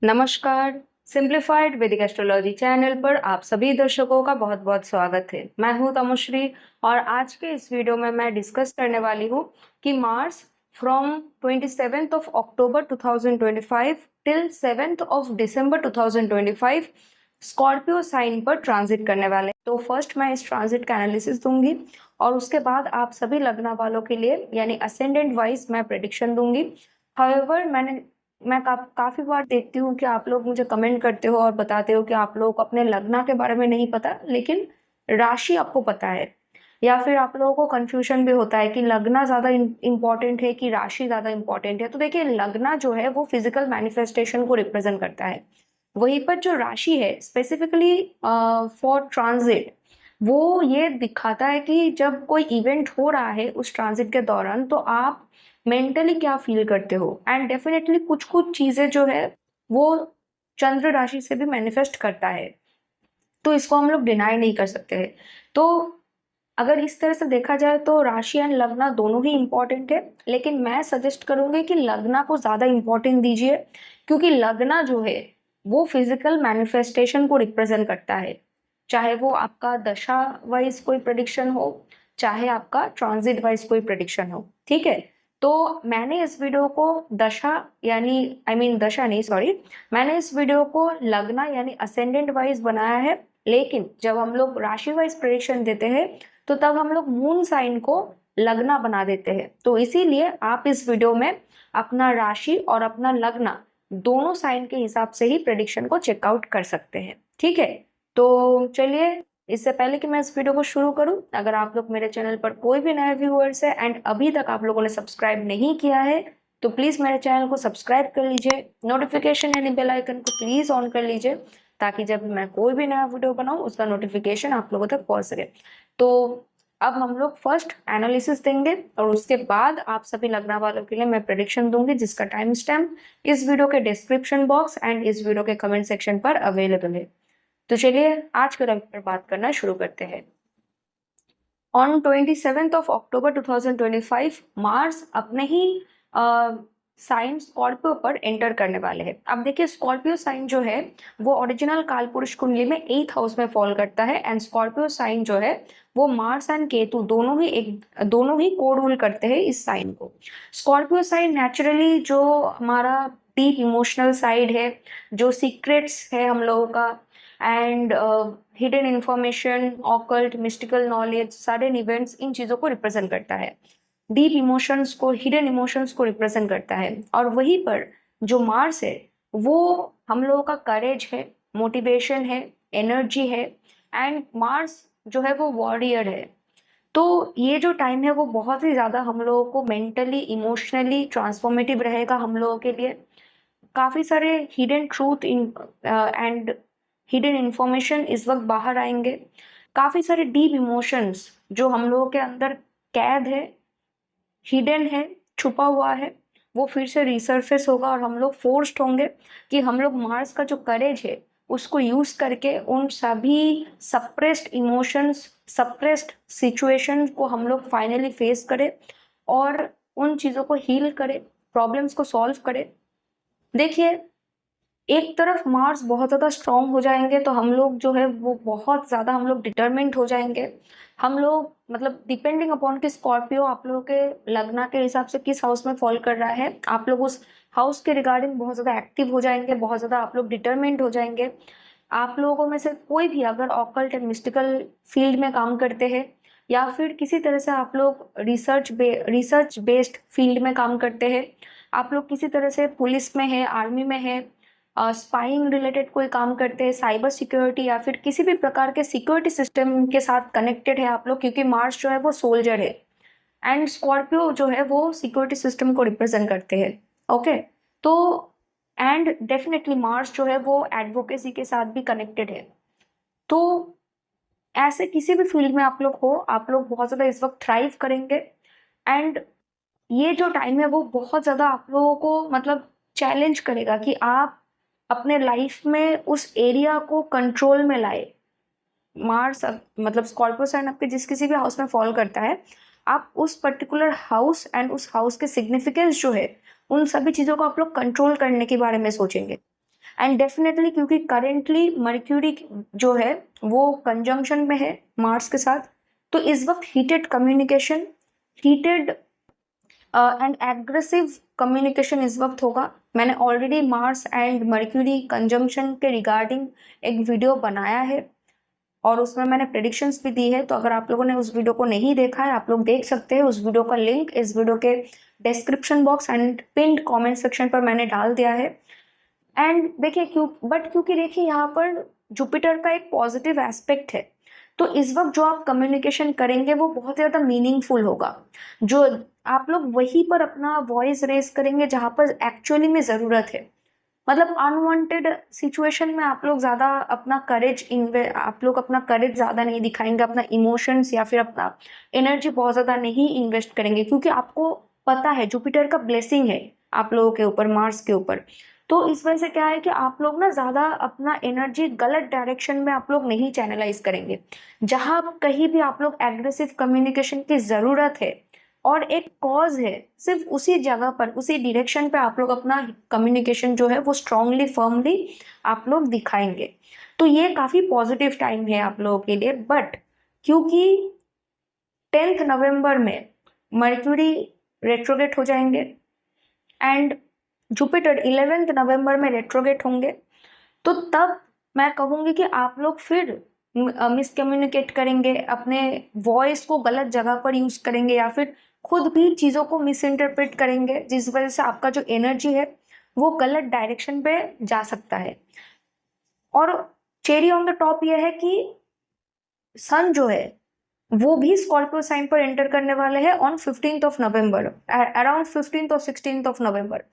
नमस्कार। सिंप्लीफाइड वैदिक astrology channel पर आप सभी दर्शकों का बहुत बहुत स्वागत है। मैं हूं तमुश्री और आज के इस वीडियो में मैं डिस्कस करने वाली हूं कि Mars from 27th of October 2025 till 7th of December 2025 Scorpio sign पर ट्रांजिट करने वाले। तो फर्स्ट मैं इस ट्रांजिट का एनालिसिस दूंगी और उसके बाद आप सभी लग्न वालों के लिए यानी असेंडेंट वाइज मैं प्रेडिक्शन दूंगी। हाउएवर मैं काफी बार देखती हूँ कि आप लोग मुझे कमेंट करते हो और बताते हो कि आप लोग को अपने लग्न के बारे में नहीं पता लेकिन राशि आपको पता है, या फिर आप लोगों को कंफ्यूजन भी होता है कि लग्न ज्यादा इम्पोर्टेंट है कि राशि ज्यादा इम्पोर्टेंट है। तो देखिए, लग्न जो है वो फिजिकल मैनिफेस्टेशन को रिप्रेजेंट करता है, वहीं पर जो राशि है स्पेसिफिकली फॉर ट्रांजिट वो ये दिखाता है कि जब कोई इवेंट हो रहा है उस ट्रांजिट के दौरान तो आप मेंटली क्या फील करते हो। एंड डेफिनेटली कुछ कुछ चीजें जो है वो चंद्र राशि से भी मैनिफेस्ट करता है, तो इसको हम लोग डिनाई नहीं कर सकते हैं। तो अगर इस तरह से देखा जाए तो राशि एंड लग्न दोनों ही इंपॉर्टेंट है, लेकिन मैं सजेस्ट करूंगी कि लग्न को ज्यादा इंपॉर्टेंट दीजिए, क्योंकि लग्न जो है वो फिजिकल मैनिफेस्टेशन को रिप्रेजेंट करता है। चाहे वो आपका दशा वाइज कोई प्रेडिक्शन हो, चाहे आपका ट्रांजिट वाइज कोई प्रेडिक्शन हो, ठीक है। तो मैंने इस वीडियो को दशा यानी दशा नहीं, सॉरी, मैंने इस वीडियो को लग्न यानी असेंडेंट वाइज बनाया है, लेकिन जब हम लोग राशि वाइज प्रेडिक्शन देते हैं तो तब हम लोग मून साइन को लग्न बना देते हैं। तो इसीलिए आप इस वीडियो में अपना राशि और अपना लग्न दोनों साइन के हिसाब से ही प्रेडिक्शन को चेकआउट कर सकते हैं, ठीक है। तो चलिए, इससे पहले कि मैं इस वीडियो को शुरू करूं, अगर आप लोग मेरे चैनल पर कोई भी नए व्यूअर्स है एंड अभी तक आप लोगों ने सब्सक्राइब नहीं किया है तो प्लीज मेरे चैनल को सब्सक्राइब कर लीजिए, नोटिफिकेशन यानी बेल आइकन को प्लीज ऑन कर लीजिए, ताकि जब मैं कोई भी नया वीडियो बनाऊं उसका नोटिफिकेशन आप लोगों तक पहुंच सके। तो अब हम लोग फर्स्ट एनालिसिस देंगे और उसके बाद आप सभी लग्न वालों के लिए मैं प्रेडिक्शन दूंगी, जिसका टाइम स्टैम्प इस वीडियो के डिस्क्रिप्शन बॉक्स एंड इस वीडियो के कमेंट सेक्शन पर अवेलेबल है। तो चलिए आज के टॉपिक पर बात करना शुरू करते हैं। On 27th of October 2025 Mars अपने ही साइन स्कॉर्पियो पर एंटर करने वाले हैं। अब देखिए, स्कॉर्पियो साइन जो है वो ओरिजिनल कालपुरुष कुंडली में 8th हाउस में फॉल करता है एंड स्कॉर्पियो साइन जो है वो मार्स एंड केतु दोनों ही को रूल करते हैं इस साइन को। स्कॉर्पियो साइन नेचुरली जो हमारा डीप इमोशनल साइड है, जो सीक्रेट्स है हम लोगों का, and hidden information, occult, mystical knowledge, sudden events, इन चीज़ों को रिप्रेजेंट करता है। डीप इमोशंस को, हिडन इमोशंस को रिप्रेजेंट करता है। और वहीं पर जो मार्स है वो हम लोगों का करेज है, मोटिवेशन है, एनर्जी है, एंड मार्स जो है वो वॉरियर है। तो ये जो टाइम है वो बहुत ही ज़्यादा हम लोगों को मेंटली इमोशनली ट्रांसफॉर्मेटिव रहेगा हम लोगों के लिए। काफ़ी सारे hidden truth and hidden information इस वक्त बाहर आएंगे। काफ़ी सारे डीप इमोशंस जो हम लोगों के अंदर कैद है, हिडन है, छुपा हुआ है, वो फिर से रिसर्फेस होगा और हम लोग फोर्स्ड होंगे कि हम लोग मार्स का जो करेज है उसको यूज करके उन सभी सप्रेस्ड इमोशंस, सप्रेस्ड सिचुएशन को हम लोग फाइनली फेस करें और उन चीज़ों को हील करें, प्रॉब्लम्स को सॉल्व करें। देखिए, एक तरफ मार्स बहुत ज़्यादा स्ट्रांग हो जाएंगे तो हम लोग जो है वो बहुत ज़्यादा हम लोग डिटरमिन्ड हो जाएंगे। हम लोग मतलब डिपेंडिंग अपॉन कि स्कॉर्पियो आप लोगों के लग्न के हिसाब से किस हाउस में फॉल कर रहा है, आप लोग उस हाउस के रिगार्डिंग बहुत ज़्यादा एक्टिव हो जाएंगे, बहुत ज़्यादा आप लोग डिटरमिन्ड हो जाएंगे। आप लोगों में से कोई भी अगर ऑकल्ट एंड मिस्टिकल फील्ड में काम करते हैं या फिर किसी तरह से आप लोग रिसर्च बेस्ड फील्ड में काम करते हैं, आप लोग किसी तरह से पुलिस में है, आर्मी में है, स्पाइंग रिलेटेड कोई काम करते हैं, साइबर सिक्योरिटी या फिर किसी भी प्रकार के सिक्योरिटी सिस्टम के साथ कनेक्टेड है आप लोग, क्योंकि मार्स जो है वो सोल्जर है एंड स्कॉर्पियो जो है वो सिक्योरिटी सिस्टम को रिप्रेजेंट करते हैं। ओके, तो एंड डेफिनेटली मार्स जो है वो एडवोकेसी के साथ भी कनेक्टेड है। तो ऐसे किसी भी फील्ड में आप लोग हो, आप लोग बहुत ज़्यादा इस वक्त थ्राइव करेंगे। एंड ये जो टाइम है वो बहुत ज़्यादा आप लोगों को मतलब चैलेंज करेगा कि आप अपने लाइफ में उस एरिया को कंट्रोल में लाए। मार्स मतलब स्कॉर्पियो साइन आपके जिस किसी भी हाउस में फॉल करता है, आप उस पर्टिकुलर हाउस एंड उस हाउस के सिग्निफिकेंस जो है उन सभी चीज़ों को आप लोग कंट्रोल करने के बारे में सोचेंगे। एंड डेफिनेटली क्योंकि करेंटली मर्क्यूरी जो है वो कंजंक्शन में है मार्स के साथ, तो इस वक्त heated communication, heated and aggressive communication इस वक्त होगा। मैंने already Mars and mercury conjunction के रिगार्डिंग एक वीडियो बनाया है और उसमें मैंने प्रेडिक्शंस भी दी है, तो अगर आप लोगों ने उस वीडियो को नहीं देखा है, आप लोग देख सकते हैं। उस वीडियो का लिंक इस वीडियो के description box and pinned comment section पर मैंने डाल दिया है। एंड देखिए क्योंकि देखिए यहाँ पर जुपिटर का एक पॉजिटिव एस्पेक्ट है, तो इस वक्त जो आप कम्युनिकेशन करेंगे वो बहुत ज़्यादा मीनिंगफुल होगा। जो आप लोग वहीं पर अपना वॉइस रेस करेंगे जहाँ पर एक्चुअली में ज़रूरत है। मतलब अनवांटेड सिचुएशन में आप लोग ज़्यादा अपना आप लोग अपना करेज ज़्यादा नहीं दिखाएंगे, अपना इमोशंस या फिर अपना एनर्जी बहुत ज़्यादा नहीं इन्वेस्ट करेंगे, क्योंकि आपको पता है जुपिटर का ब्लेसिंग है आप लोगों के ऊपर, मार्स के ऊपर। तो इस वजह से क्या है कि आप लोग ना ज़्यादा अपना एनर्जी गलत डायरेक्शन में आप लोग नहीं चैनलाइज करेंगे। जहाँ कहीं भी आप लोग एग्रेसिव कम्युनिकेशन की ज़रूरत है और एक कॉज है, सिर्फ उसी जगह पर, उसी डायरेक्शन पे आप लोग अपना कम्युनिकेशन जो है वो स्ट्रांगली फर्मली आप लोग दिखाएंगे। तो ये काफ़ी पॉजिटिव टाइम है आप लोगों के लिए। बट क्योंकि 10 नवंबर में मर्क्यूरी रेट्रोगेट हो जाएंगे एंड जुपिटर 11 नवंबर में रेट्रोगेट होंगे, तो तब मैं कहूँगी कि आप लोग फिर मिसकम्युनिकेट करेंगे, अपने वॉइस को गलत जगह पर यूज करेंगे या फिर खुद भी चीज़ों को मिस इंटरप्रेट करेंगे, जिस वजह से आपका जो एनर्जी है वो गलत डायरेक्शन पे जा सकता है। और चेरी ऑन द टॉप ये है कि सन जो है वो भी स्कॉर्पियो साइन पर एंटर करने वाले हैं ऑन 15 नवंबर, अराउंड 15 और 16 नवंबर।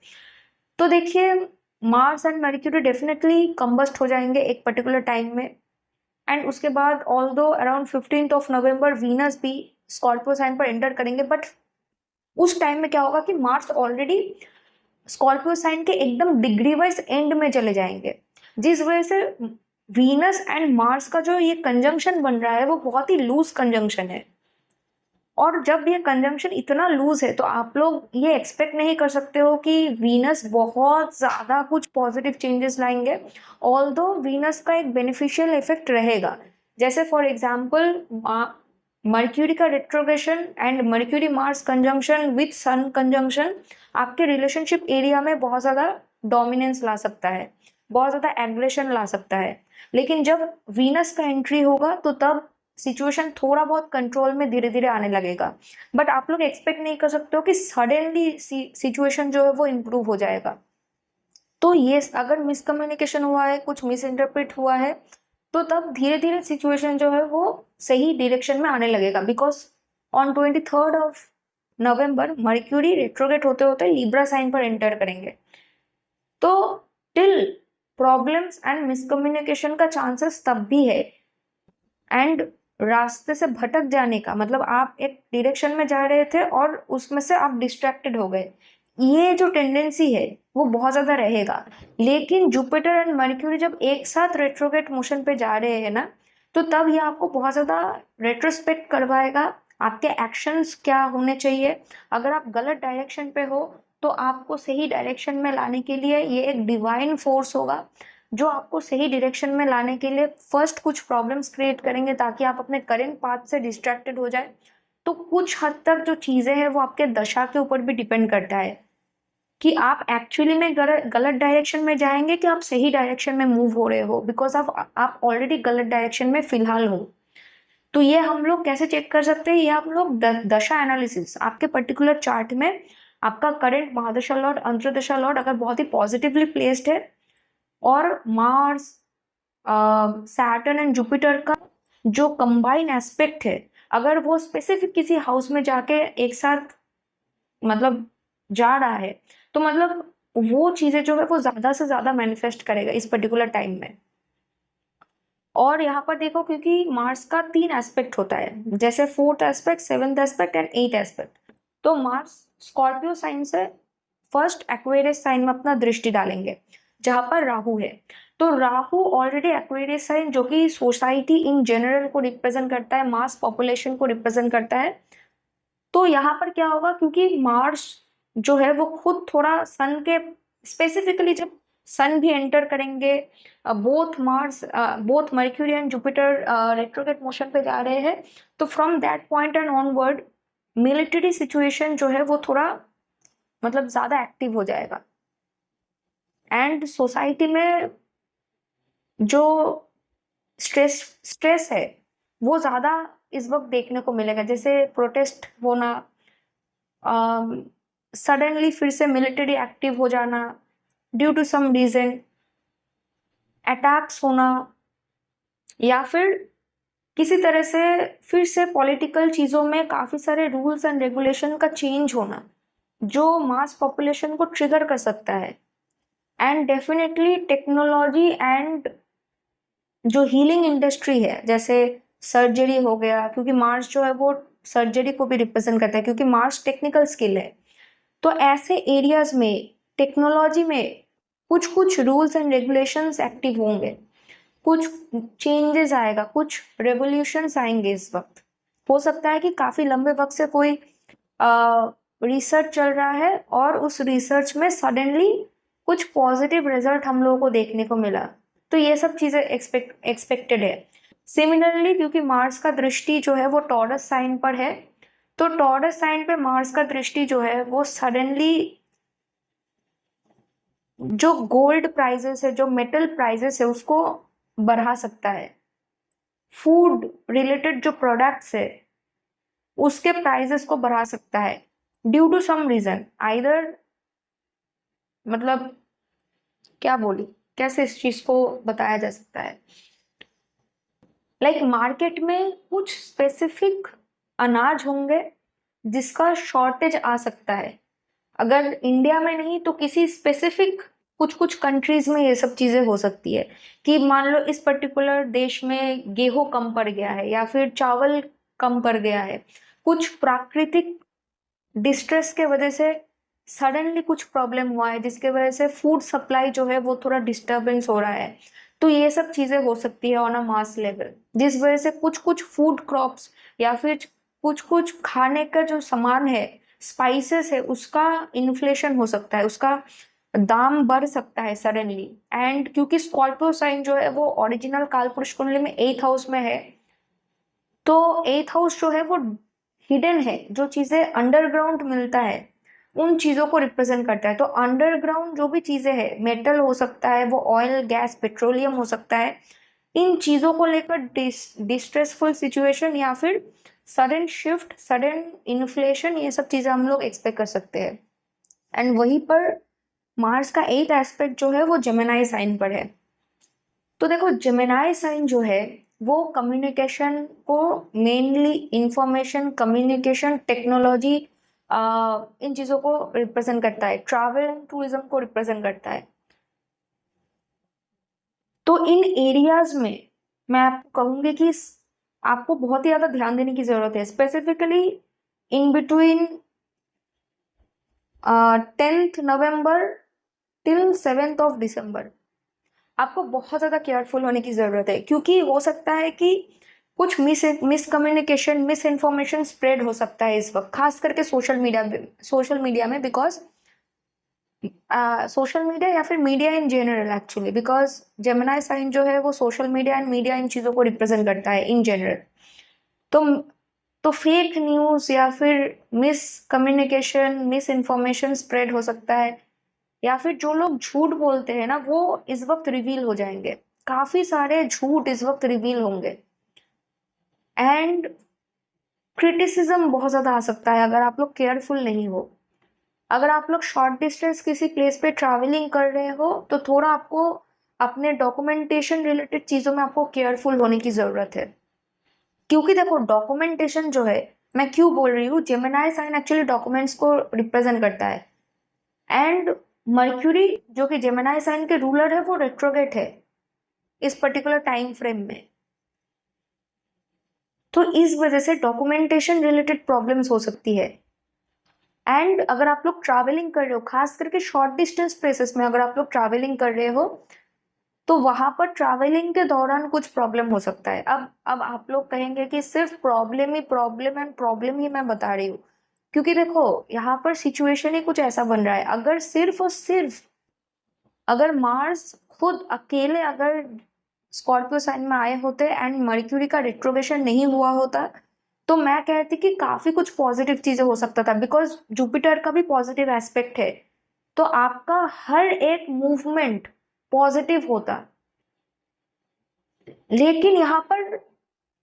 तो देखिए Mars and mercury definitely combust हो जाएंगे एक पर्टिकुलर टाइम में, एंड उसके बाद ऑल्दो अराउंड 15 नवंबर वीनस भी स्कॉर्पियो साइन पर एंटर करेंगे। बट उस टाइम में क्या होगा कि मार्स ऑलरेडी स्कॉर्पियो साइन के एकदम डिग्री वाइज एंड में चले जाएंगे, जिस वजह से वीनस एंड मार्स का जो ये कंजंक्शन बन रहा है वो बहुत ही लूज कंजंक्शन है। और जब ये कंजंक्शन इतना लूज है तो आप लोग ये एक्सपेक्ट नहीं कर सकते हो कि वीनस बहुत ज़्यादा कुछ पॉजिटिव चेंजेस लाएंगे। ऑल्दो वीनस का एक बेनिफिशियल इफेक्ट रहेगा, जैसे फॉर एग्जांपल मर्क्यूरी का retrogression and Mercury Mars conjunction with sun conjunction आपके रिलेशनशिप एरिया में बहुत ज़्यादा डोमिनेंस ला सकता है, बहुत ज़्यादा एग्रेशन ला सकता है। लेकिन जब वीनस का एंट्री होगा तो तब सिचुएशन थोड़ा बहुत कंट्रोल में धीरे धीरे आने लगेगा। बट आप लोग एक्सपेक्ट नहीं कर सकते हो कि सडनली सिचुएशन जो है वो इम्प्रूव हो जाएगा। तो ये अगर मिसकम्युनिकेशन हुआ है, कुछ मिस इंटरप्रेट हुआ है, तो तब धीरे धीरे सिचुएशन जो है वो सही डायरेक्शन में आने लगेगा। Because on 23 November mercury retrograde होते होते लिब्रा साइन पर एंटर करेंगे। तो टिल प्रॉब्लम्स एंड मिसकम्युनिकेशन का चांसेस तब भी है, एंड रास्ते से भटक जाने का मतलब आप एक डायरेक्शन में जा रहे थे और उसमें से आप डिस्ट्रैक्टेड हो गए, ये जो टेंडेंसी है वो बहुत ज़्यादा रहेगा। लेकिन जुपिटर एंड मर्क्यूरी जब एक साथ रेट्रोगेट मोशन पे जा रहे हैं ना, तो तब ये आपको बहुत ज़्यादा रेट्रोस्पेक्ट करवाएगा, आपके एक्शंस क्या होने चाहिए। अगर आप गलत डायरेक्शन पे हो तो आपको सही डायरेक्शन में लाने के लिए ये एक डिवाइन फोर्स होगा, जो आपको सही डायरेक्शन में लाने के लिए फर्स्ट कुछ प्रॉब्लम्स क्रिएट करेंगे ताकि आप अपने करेंट पाथ से डिस्ट्रैक्टेड हो जाए। तो कुछ हद तक जो चीज़ें हैं वो आपके दशा के ऊपर भी डिपेंड करता है कि आप एक्चुअली में गलत डायरेक्शन में जाएंगे कि आप सही डायरेक्शन में मूव हो रहे हो, बिकॉज आप ऑलरेडी गलत डायरेक्शन में फिलहाल हो। तो ये हम लोग कैसे चेक कर सकते हैं, ये आप लोग दशा एनालिसिस, आपके पर्टिकुलर चार्ट में आपका करेंट महादशा लॉर्ड, अंतर्दशा लॉर्ड अगर बहुत ही पॉजिटिवली प्लेस्ड है और मार्स, सैटर्न एंड जुपिटर का जो कंबाइन एस्पेक्ट है, अगर वो स्पेसिफिक किसी हाउस में जाके एक साथ मतलब जा रहा है, तो मतलब वो चीज़ें जो है वो ज़्यादा से ज़्यादा मैनिफेस्ट करेगा इस पर्टिकुलर टाइम में। और यहाँ पर देखो क्योंकि मार्स का 3 एस्पेक्ट होता है, जैसे 4th aspect, 7th aspect and 8th aspect. तो मार्स स्कॉर्पियो साइन से फर्स्ट एक्वेरियस साइन में अपना दृष्टि डालेंगे जहाँ पर राहु है। तो राहु ऑलरेडी एक्वेरियस साइन जो कि सोसाइटी इन जनरल को रिप्रेजेंट करता है, मास पॉपुलेशन को रिप्रेजेंट करता है। तो यहाँ पर क्या होगा, क्योंकि मार्स जो है वो खुद थोड़ा सन के स्पेसिफिकली जब सन भी एंटर करेंगे, both mercury and Jupiter retrograde motion पे जा रहे हैं। तो from that point and onward military situation जो है वो थोड़ा मतलब ज्यादा एक्टिव हो जाएगा, एंड सोसाइटी में जो स्ट्रेस है वो ज्यादा इस वक्त देखने को मिलेगा, जैसे प्रोटेस्ट होना, सडनली फिर से मिलिट्री एक्टिव हो जाना due to some reason, attacks होना, या फिर किसी तरह से फिर से पॉलिटिकल चीजों में काफी सारे रूल्स एंड रेगुलेशन का चेंज होना जो मास पॉपुलेशन को ट्रिगर कर सकता है। एंड डेफिनेटली टेक्नोलॉजी एंड जो हीलिंग इंडस्ट्री है, जैसे सर्जरी हो गया, क्योंकि मार्स जो है वो सर्जरी को भी रिप्रेजेंट करता है, क्योंकि मार्स टेक्निकल स्किल है। तो ऐसे एरियाज में टेक्नोलॉजी में कुछ कुछ रूल्स एंड रेगुलेशंस एक्टिव होंगे, कुछ चेंजेस आएगा, कुछ रेवोल्यूशंस आएंगे। इस वक्त हो सकता है कि काफी लंबे वक्त से कोई रिसर्च चल रहा है और उस रिसर्च में सडनली कुछ पॉजिटिव रिजल्ट हम लोगों को देखने को मिला, तो ये सब चीजें एक्सपेक्टेड है। सिमिलरली क्योंकि मार्स का दृष्टि जो है वो टॉरस साइन पर है, तो टॉरस साइन पे मार्स का दृष्टि जो है वो सडनली जो गोल्ड प्राइजेस है, जो मेटल प्राइजेस है, उसको बढ़ा सकता है। फूड रिलेटेड जो प्रोडक्ट्स है उसके प्राइजेस को बढ़ा सकता है due to some reason, either मतलब क्या बोली, कैसे इस चीज को बताया जा सकता है, लाइक मार्केट में कुछ स्पेसिफिक अनाज होंगे जिसका शॉर्टेज आ सकता है, अगर इंडिया में नहीं तो किसी स्पेसिफिक कुछ कुछ कंट्रीज में ये सब चीजें हो सकती है कि मान लो इस पर्टिकुलर देश में गेहूं कम पड़ गया है या फिर चावल कम पड़ गया है, कुछ प्राकृतिक डिस्ट्रेस के वजह से सडनली कुछ प्रॉब्लम हुआ है जिसके वजह से फूड सप्लाई जो है वो थोड़ा डिस्टर्बेंस हो रहा है। तो ये सब चीजें हो सकती है ऑन अ मास लेवल, जिस वजह से कुछ कुछ फूड क्रॉप्स या फिर कुछ कुछ खाने का जो सामान है, स्पाइसेस है, उसका इन्फ्लेशन हो सकता है, उसका दाम बढ़ सकता है सडनली। एंड क्योंकि स्कॉर्पियो साइन जो है वो ओरिजिनल कालपुरुष कुंडली में 8th हाउस में है, तो 8th हाउस जो है वो हिडन है, जो चीजें अंडरग्राउंड मिलता है उन चीजों को रिप्रेजेंट करता है। तो अंडरग्राउंड जो भी चीजें हैं, मेटल हो सकता है, वो ऑयल गैस पेट्रोलियम हो सकता है, इन चीजों को लेकर डिस्ट्रेसफुल सिचुएशन या फिर सडन शिफ्ट, सडन इन्फ्लेशन, ये सब चीजें हम लोग एक्सपेक्ट कर सकते हैं। एंड वहीं पर मार्स का 8th एस्पेक्ट जो है वो जेमिनी साइन पर है। तो देखो जेमिनी साइन जो है वो कम्युनिकेशन को, मेनली इंफॉर्मेशन, कम्युनिकेशन, टेक्नोलॉजी, इन चीजों को रिप्रेजेंट करता है, ट्रैवल एंड टूरिज्म को रिप्रेजेंट करता है। तो इन एरियाज में मैं आपको कहूंगी कि आपको बहुत ही ज्यादा ध्यान देने की जरूरत है, specifically in between 10th November till 7th of दिसंबर आपको बहुत ज़्यादा केयरफुल होने की ज़रूरत है, क्योंकि हो सकता है कि कुछ मिसकम्युनिकेशन, मिस इन्फॉर्मेशन स्प्रेड हो सकता है इस वक्त, खास करके सोशल मीडिया में, बिकॉज सोशल मीडिया या फिर media in general actually, because Gemini sign जो है वो सोशल मीडिया एंड मीडिया इन चीज़ों को रिप्रेजेंट करता है इन जनरल। तो फेक न्यूज़ या फिर मिसकम्युनिकेशन, मिस इन्फॉर्मेशन स्प्रेड हो सकता है, या फिर जो लोग झूठ बोलते हैं ना वो इस वक्त रिवील हो जाएंगे, काफी सारे झूठ इस वक्त रिवील होंगे। एंड क्रिटिसिज्म बहुत ज्यादा आ सकता है अगर आप लोग केयरफुल नहीं हो। अगर आप लोग शॉर्ट डिस्टेंस किसी प्लेस पे ट्रैवलिंग कर रहे हो तो थोड़ा आपको अपने डॉक्यूमेंटेशन रिलेटेड चीजों में आपको केयरफुल होने की जरूरत है, क्योंकि देखो डॉक्यूमेंटेशन जो है, मैं क्यों बोल रही हूँ, जेमिनी साइन एक्चुअली डॉक्यूमेंट्स को रिप्रेजेंट करता है, एंड मर्क्यूरी जो कि जेमिनी साइन के रूलर है वो रेट्रोगेट है इस पर्टिकुलर टाइम फ्रेम में। तो इस वजह से डॉक्यूमेंटेशन रिलेटेड प्रॉब्लम्स हो सकती है। एंड अगर आप लोग ट्रैवलिंग कर रहे हो, खास करके शॉर्ट डिस्टेंस प्लेसेस में अगर आप लोग ट्रैवलिंग कर रहे हो, तो वहां पर ट्रैवलिंग के दौरान कुछ प्रॉब्लम हो सकता है। अब आप लोग कहेंगे कि सिर्फ प्रॉब्लम ही प्रॉब्लम एंड प्रॉब्लम ही मैं बता रही हूँ, क्योंकि देखो यहाँ पर सिचुएशन ही कुछ ऐसा बन रहा है, अगर सिर्फ और सिर्फ अगर मार्स खुद अकेले अगर स्कॉर्पियो साइन में आए होते एंड मर्क्यूरी का रिट्रोग्रेशन नहीं हुआ होता तो मैं कहती कि काफी कुछ पॉजिटिव चीजें हो सकता था, बिकॉज जुपिटर का भी पॉजिटिव एस्पेक्ट है, तो आपका हर एक मूवमेंट पॉजिटिव होता। लेकिन यहाँ पर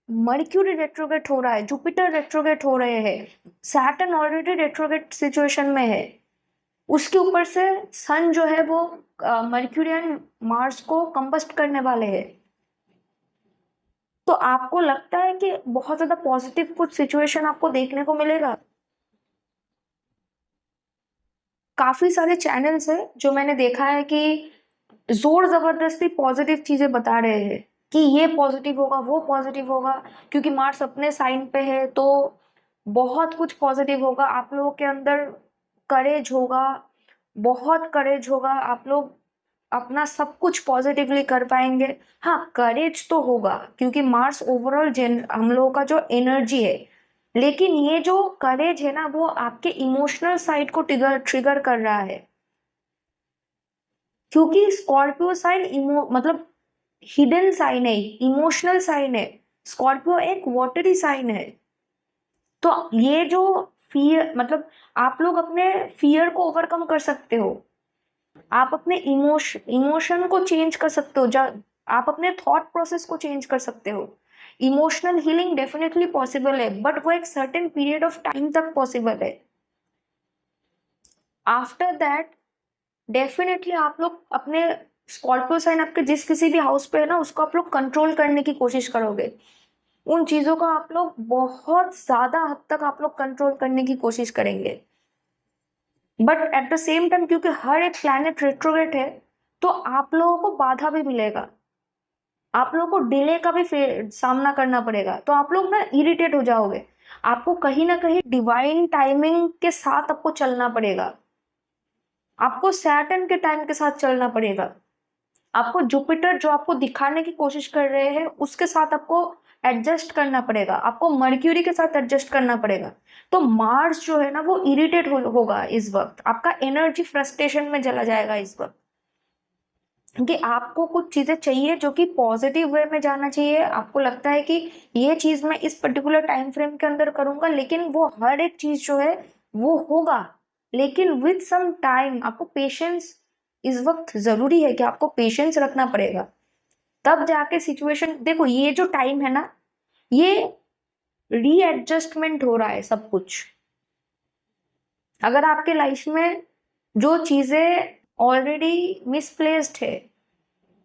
मर्क्यूरी रेट्रोगेट हो रहा है, जुपिटर रेट्रोगेट हो रहे हैं, सैटर्न ऑलरेडी रेट्रोगेट सिचुएशन में है, उसके ऊपर से सन जो है वो मर्क्यूरी एंड मार्स को कंबस्ट करने वाले हैं। तो आपको लगता है कि बहुत ज्यादा पॉजिटिव कुछ सिचुएशन आपको देखने को मिलेगा? काफी सारे चैनल्स है जो मैंने देखा है कि जोर जबरदस्ती पॉजिटिव चीजें बता रहे हैं कि ये पॉजिटिव होगा, वो पॉजिटिव होगा, क्योंकि मार्स अपने साइन पे है तो बहुत कुछ पॉजिटिव होगा, आप लोगों के अंदर करेज होगा, बहुत करेज होगा, आप लोग अपना सब कुछ पॉजिटिवली कर पाएंगे। हाँ, करेज तो होगा क्योंकि मार्स ओवरऑल हम लोगों का जो एनर्जी है, लेकिन ये जो करेज है ना वो आपके इमोशनल साइड को ट्रिगर कर रहा है, क्योंकि स्कॉर्पियो साइन मतलब हिडन साइन है, इमोशनल साइन है। स्कॉर्पियो एक वाटरी साइन है, तो ये जो फियर मतलब आप लोग अपने फियर को ओवरकम कर सकते हो, आप अपने इमोशन को चेंज कर सकते हो, आप अपने थॉट प्रोसेस को चेंज कर सकते हो। इमोशनल हीलिंग डेफिनेटली पॉसिबल है, बट वो एक सर्टेन पीरियड ऑफ टाइम तक पॉसिबल है। आफ्टर दैट डेफिनेटली आप लोग अपने स्कॉर्पियो साइन आपके जिस किसी भी हाउस पे है ना उसको आप लोग कंट्रोल करने की कोशिश करोगे, उन चीजों का आप लोग बहुत ज्यादा हद तक आप लोग कंट्रोल करने की कोशिश करेंगे। But at the same time क्योंकि हर एक प्लैनेट रेट्रोगेट है तो आप लोगों को बाधा भी मिलेगा, आप लोगों को डिले का भी सामना करना पड़ेगा, तो आप लोग ना इरिटेट हो जाओगे, आपको कहीं ना कहीं डिवाइन टाइमिंग के साथ आपको चलना पड़ेगा, आपको सैटर्न के टाइम के साथ चलना पड़ेगा, आपको जुपिटर जो आपको दिखाने की कोशिश कर रहे हैं उसके साथ आपको एडजस्ट करना पड़ेगा, आपको मर्क्यूरी के साथ एडजस्ट करना पड़ेगा। तो मार्स जो है ना वो इरिटेट होगा इस वक्त, आपका एनर्जी फ्रस्ट्रेशन में चला जाएगा इस वक्त, क्योंकि आपको कुछ चीजें चाहिए जो कि पॉजिटिव वे में जाना चाहिए, आपको लगता है कि ये चीज मैं इस पर्टिकुलर टाइम फ्रेम के अंदर करूंगा, लेकिन वो हर एक चीज जो है वो होगा, लेकिन विथ सम टाइम आपको पेशेंस इस वक्त जरूरी है कि आपको पेशेंस रखना पड़ेगा, तब जाके सिचुएशन देखो, ये जो टाइम है ना ये रीएडजस्टमेंट हो रहा है सब कुछ। अगर आपके लाइफ में जो चीजें ऑलरेडी मिसप्लेस्ड है,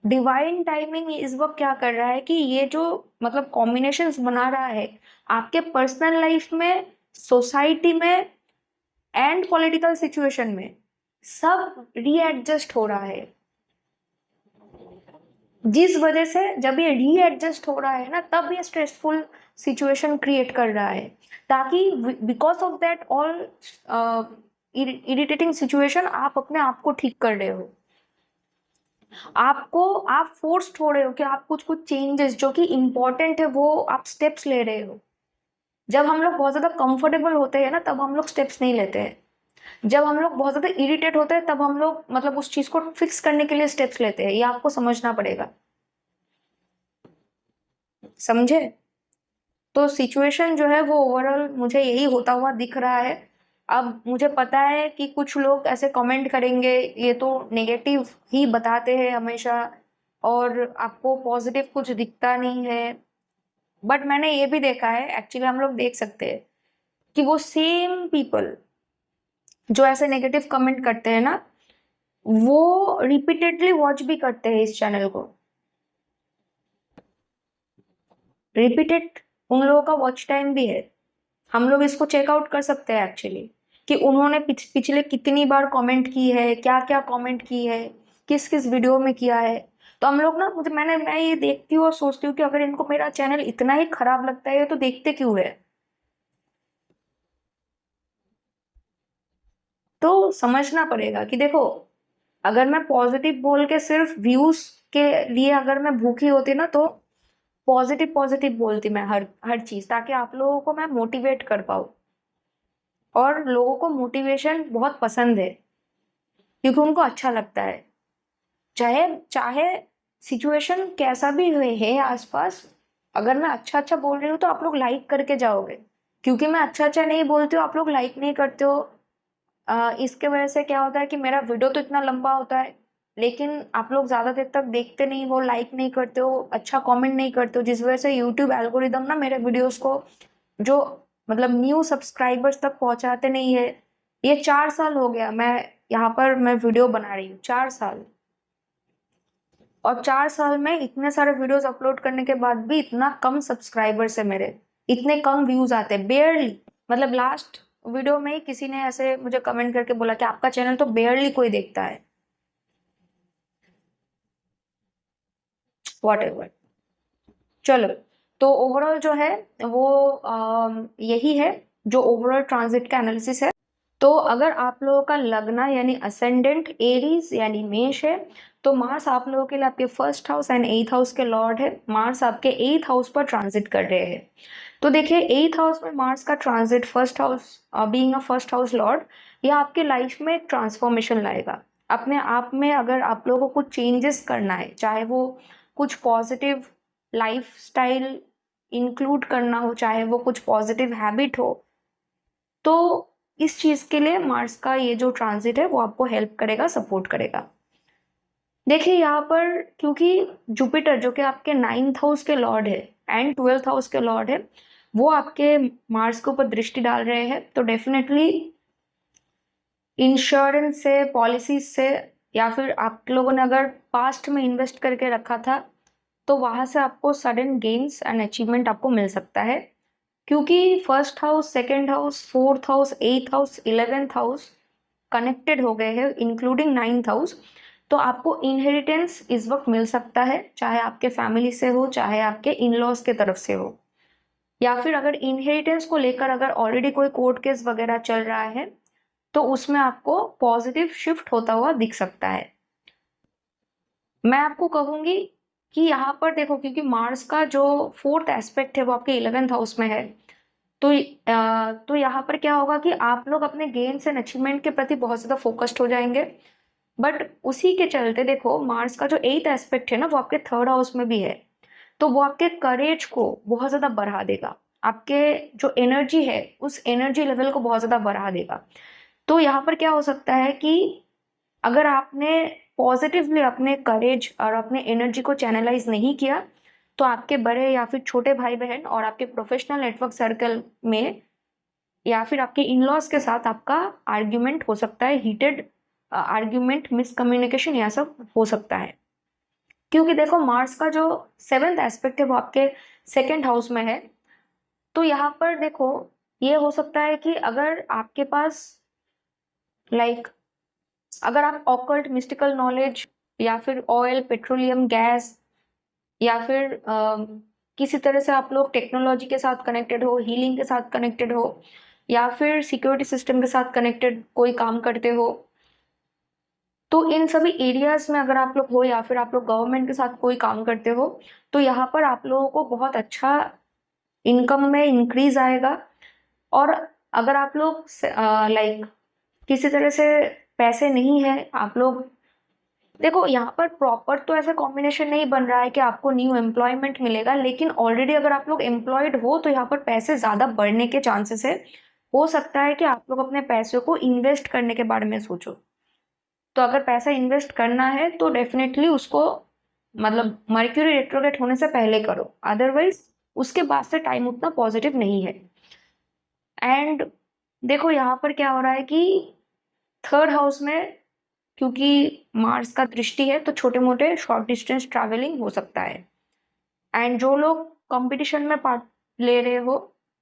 डिवाइन टाइमिंग इस वक्त क्या कर रहा है कि ये जो मतलब कॉम्बिनेशंस बना रहा है आपके पर्सनल लाइफ में, सोसाइटी में एंड पॉलिटिकल सिचुएशन में, सब रीएडजस्ट हो रहा है, जिस वजह से जब ये रीएडजस्ट हो रहा है ना तब ये स्ट्रेसफुल सिचुएशन क्रिएट कर रहा है, ताकि because of that all irritating situation आप अपने आप को ठीक कर रहे हो, आप फोर्स्ड हो रहे हो कि आप कुछ कुछ चेंजेस जो कि इंपॉर्टेंट है वो आप स्टेप्स ले रहे हो। जब हम लोग बहुत ज्यादा कंफर्टेबल होते हैं ना तब हम लोग स्टेप्स नहीं लेते हैं, जब हम लोग बहुत ज्यादा इरिटेट होते हैं तब हम लोग मतलब उस चीज को फिक्स करने के लिए स्टेप्स लेते हैं, ये आपको समझना पड़ेगा, समझे? तो सिचुएशन जो है वो ओवरऑल मुझे यही होता हुआ दिख रहा है। अब मुझे पता है कि कुछ लोग ऐसे कमेंट करेंगे ये तो नेगेटिव ही बताते हैं हमेशा और आपको पॉजिटिव कुछ दिखता नहीं है, बट मैंने ये भी देखा है, एक्चुअली हम लोग देख सकते हैं कि वो सेम पीपल जो ऐसे नेगेटिव कमेंट करते हैं ना वो रिपीटेडली वॉच भी करते हैं इस चैनल को, रिपीटेड उन लोगों का वॉच टाइम भी है, हम लोग इसको चेकआउट कर सकते हैं एक्चुअली कि उन्होंने पिछले कितनी बार कमेंट की है, क्या क्या कमेंट की है, किस किस वीडियो में किया है। तो हम लोग ना मैं ये देखती हूँ और सोचती हूँ कि अगर इनको मेरा चैनल इतना ही खराब लगता है तो देखते क्यों है। तो समझना पड़ेगा कि देखो, अगर मैं पॉजिटिव बोल के सिर्फ व्यूज के लिए अगर मैं भूखी होती ना तो पॉजिटिव पॉजिटिव बोलती मैं हर हर चीज, ताकि आप लोगों को मैं मोटिवेट कर पाऊँ, और लोगों को मोटिवेशन बहुत पसंद है क्योंकि उनको अच्छा लगता है। चाहे चाहे सिचुएशन कैसा भी है आसपास, अगर मैं अच्छा अच्छा बोल रही हूँ तो आप लोग लाइक करके जाओगे, क्योंकि मैं अच्छा अच्छा नहीं बोलती हूँ आप लोग लाइक नहीं करते हो। इसके वजह से क्या होता है कि मेरा वीडियो तो इतना लंबा होता है, लेकिन आप लोग ज़्यादा देर तक देखते नहीं हो, लाइक नहीं करते हो, अच्छा कमेंट नहीं करते हो, जिस वजह से यूट्यूब एल्गोरिदम ना मेरे वीडियोस को जो मतलब न्यू सब्सक्राइबर्स तक पहुंचाते नहीं है। ये 4 साल हो गया मैं यहाँ पर मैं वीडियो बना रही हूँ, 4 साल। और 4 साल में इतने सारे वीडियोस अपलोड करने के बाद भी इतना कम सब्सक्राइबर्स है मेरे, इतने कम व्यूज आते हैं, बेयरली। मतलब लास्ट वीडियो में ही किसी ने ऐसे मुझे कमेंट करके बोला कि आपका चैनल तो बेयरली कोई देखता है। वॉट एवर, चलो। तो ओवरऑल जो है वो यही है जो ओवरऑल ट्रांजिट का एनालिसिस है। तो अगर आप लोगों का लग्न यानी असेंडेंट एरीज यानी मेष है, तो मार्स आप लोगों के लिए आपके first house and 8th house के लॉर्ड है। मार्स आपके 8th हाउस पर ट्रांजिट कर रहे हैं। तो देखिए 8th हाउस में मार्स का transit, first house being a first house Lord, यह आपके लाइफ में एक ट्रांसफॉर्मेशन लाएगा। अपने आप में अगर आप लोगों को कुछ चेंजेस करना है, चाहे वो कुछ पॉजिटिव लाइफ स्टाइल इंक्लूड करना हो, चाहे वो कुछ पॉजिटिव हैबिट हो, तो इस चीज के लिए मार्स का ये जो ट्रांजिट है वो आपको हेल्प करेगा, सपोर्ट करेगा। देखिए यहाँ पर क्योंकि जुपिटर जो कि आपके 9th हाउस के लॉर्ड है एंड 12th हाउस के लॉर्ड है, वो आपके मार्स के ऊपर दृष्टि डाल रहे हैं, तो डेफिनेटली इंश्योरेंस से, पॉलिसीज से, या फिर आप लोगों ने अगर पास्ट में इन्वेस्ट करके रखा था तो वहां से आपको सडन गेन्स एंड अचीवमेंट आपको मिल सकता है। क्योंकि first house, second house, 4th house, 8th house, 11th house connected हो गए हैं, इंक्लूडिंग 9th हाउस। तो आपको इनहेरिटेंस इस वक्त मिल सकता है, चाहे आपके फैमिली से हो, चाहे आपके इन लॉज के तरफ से हो, या फिर अगर इनहेरिटेंस को लेकर अगर ऑलरेडी कोई कोर्ट केस वगैरह चल रहा है तो उसमें आपको पॉजिटिव शिफ्ट होता हुआ दिख सकता है। मैं आपको कहूंगी कि यहाँ पर देखो, क्योंकि मार्स का जो 4th एस्पेक्ट है वो आपके 11th हाउस में है, तो यहाँ पर क्या होगा कि आप लोग अपने गेन्स एंड अचीवमेंट के प्रति बहुत ज़्यादा फोकस्ड हो जाएंगे। बट उसी के चलते देखो मार्स का जो 8th एस्पेक्ट है ना वो आपके 3rd हाउस में भी है, तो वो आपके करेज को बहुत ज़्यादा बढ़ा देगा, आपके जो एनर्जी है उस एनर्जी लेवल को बहुत ज़्यादा बढ़ा देगा। तो यहाँ पर क्या हो सकता है कि अगर आपने पॉजिटिवली अपने करेज और अपने एनर्जी को चैनलाइज नहीं किया, तो आपके बड़े या फिर छोटे भाई बहन और आपके प्रोफेशनल नेटवर्क सर्कल में या फिर आपके इन लॉज के साथ आपका आर्ग्यूमेंट हो सकता है, हीटेड आर्ग्यूमेंट, मिसकम्युनिकेशन, यह सब हो सकता है। क्योंकि देखो मार्स का जो 7th एस्पेक्ट है वो आपके 2nd हाउस में है, तो यहाँ पर देखो ये हो सकता है कि अगर आपके पास लाइक अगर आप ऑकल्ट मिस्टिकल नॉलेज या फिर ऑयल, पेट्रोलियम, गैस, या फिर किसी तरह से आप लोग टेक्नोलॉजी के साथ कनेक्टेड हो, हीलिंग के साथ कनेक्टेड हो, या फिर सिक्योरिटी सिस्टम के साथ कनेक्टेड कोई काम करते हो, तो इन सभी एरियाज में अगर आप लोग हो या फिर आप लोग गवर्नमेंट के साथ कोई काम करते हो, तो यहाँ पर आप लोगों को बहुत अच्छा इनकम में इंक्रीज आएगा। और अगर आप लोग लाइक किसी तरह से पैसे नहीं है, आप लोग देखो यहाँ पर प्रॉपर तो ऐसा कॉम्बिनेशन नहीं बन रहा है कि आपको न्यू एम्प्लॉयमेंट मिलेगा, लेकिन ऑलरेडी अगर आप लोग एम्प्लॉयड हो तो यहाँ पर पैसे ज़्यादा बढ़ने के चांसेस है। हो सकता है कि आप लोग अपने पैसों को इन्वेस्ट करने के बारे में सोचो, तो अगर पैसा इन्वेस्ट करना है तो डेफिनेटली उसको मतलब मर्क्यूरी रेट्रोग्रेड होने से पहले करो, अदरवाइज उसके बाद से टाइम उतना पॉजिटिव नहीं है। एंड देखो यहाँ पर क्या हो रहा है कि 3rd हाउस में क्योंकि मार्स का दृष्टि है तो छोटे मोटे शॉर्ट डिस्टेंस ट्रैवलिंग हो सकता है। एंड जो लोग कंपटीशन में पार्ट ले रहे हो,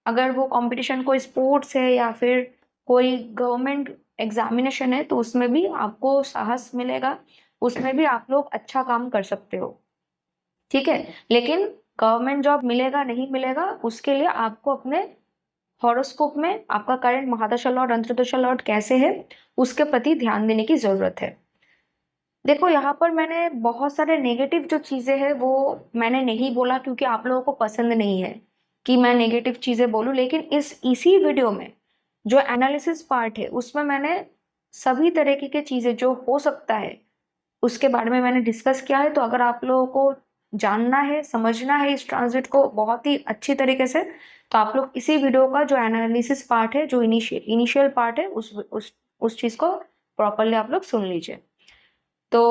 अगर वो कंपटीशन कोई स्पोर्ट्स है या फिर कोई गवर्नमेंट एग्जामिनेशन है, तो उसमें भी आपको साहस मिलेगा, उसमें भी आप लोग अच्छा काम कर सकते हो, ठीक है। लेकिन गवर्नमेंट जॉब मिलेगा नहीं मिलेगा उसके लिए आपको अपने हॉरोस्कोप में आपका करंट महादशा लॉर्ड, अंतर्दशा लॉर्ड कैसे है उसके प्रति ध्यान देने की जरूरत है। देखो यहाँ पर मैंने बहुत सारे नेगेटिव जो चीज़ें हैं वो मैंने नहीं बोला, क्योंकि आप लोगों को पसंद नहीं है कि मैं नेगेटिव चीज़ें बोलूँ, लेकिन इसी वीडियो में जो एनालिसिस पार्ट है उसमें मैंने सभी तरीके की चीज़ें जो हो सकता है उसके बारे में मैंने डिस्कस किया है। तो अगर आप लोगों को जानना है, समझना है इस ट्रांजिट को बहुत ही अच्छी तरीके से, तो आप लोग इसी वीडियो का जो एनालिसिस पार्ट है, जो इनिशियल पार्ट है, उस चीज़ को प्रॉपरली आप लोग सुन लीजिए। तो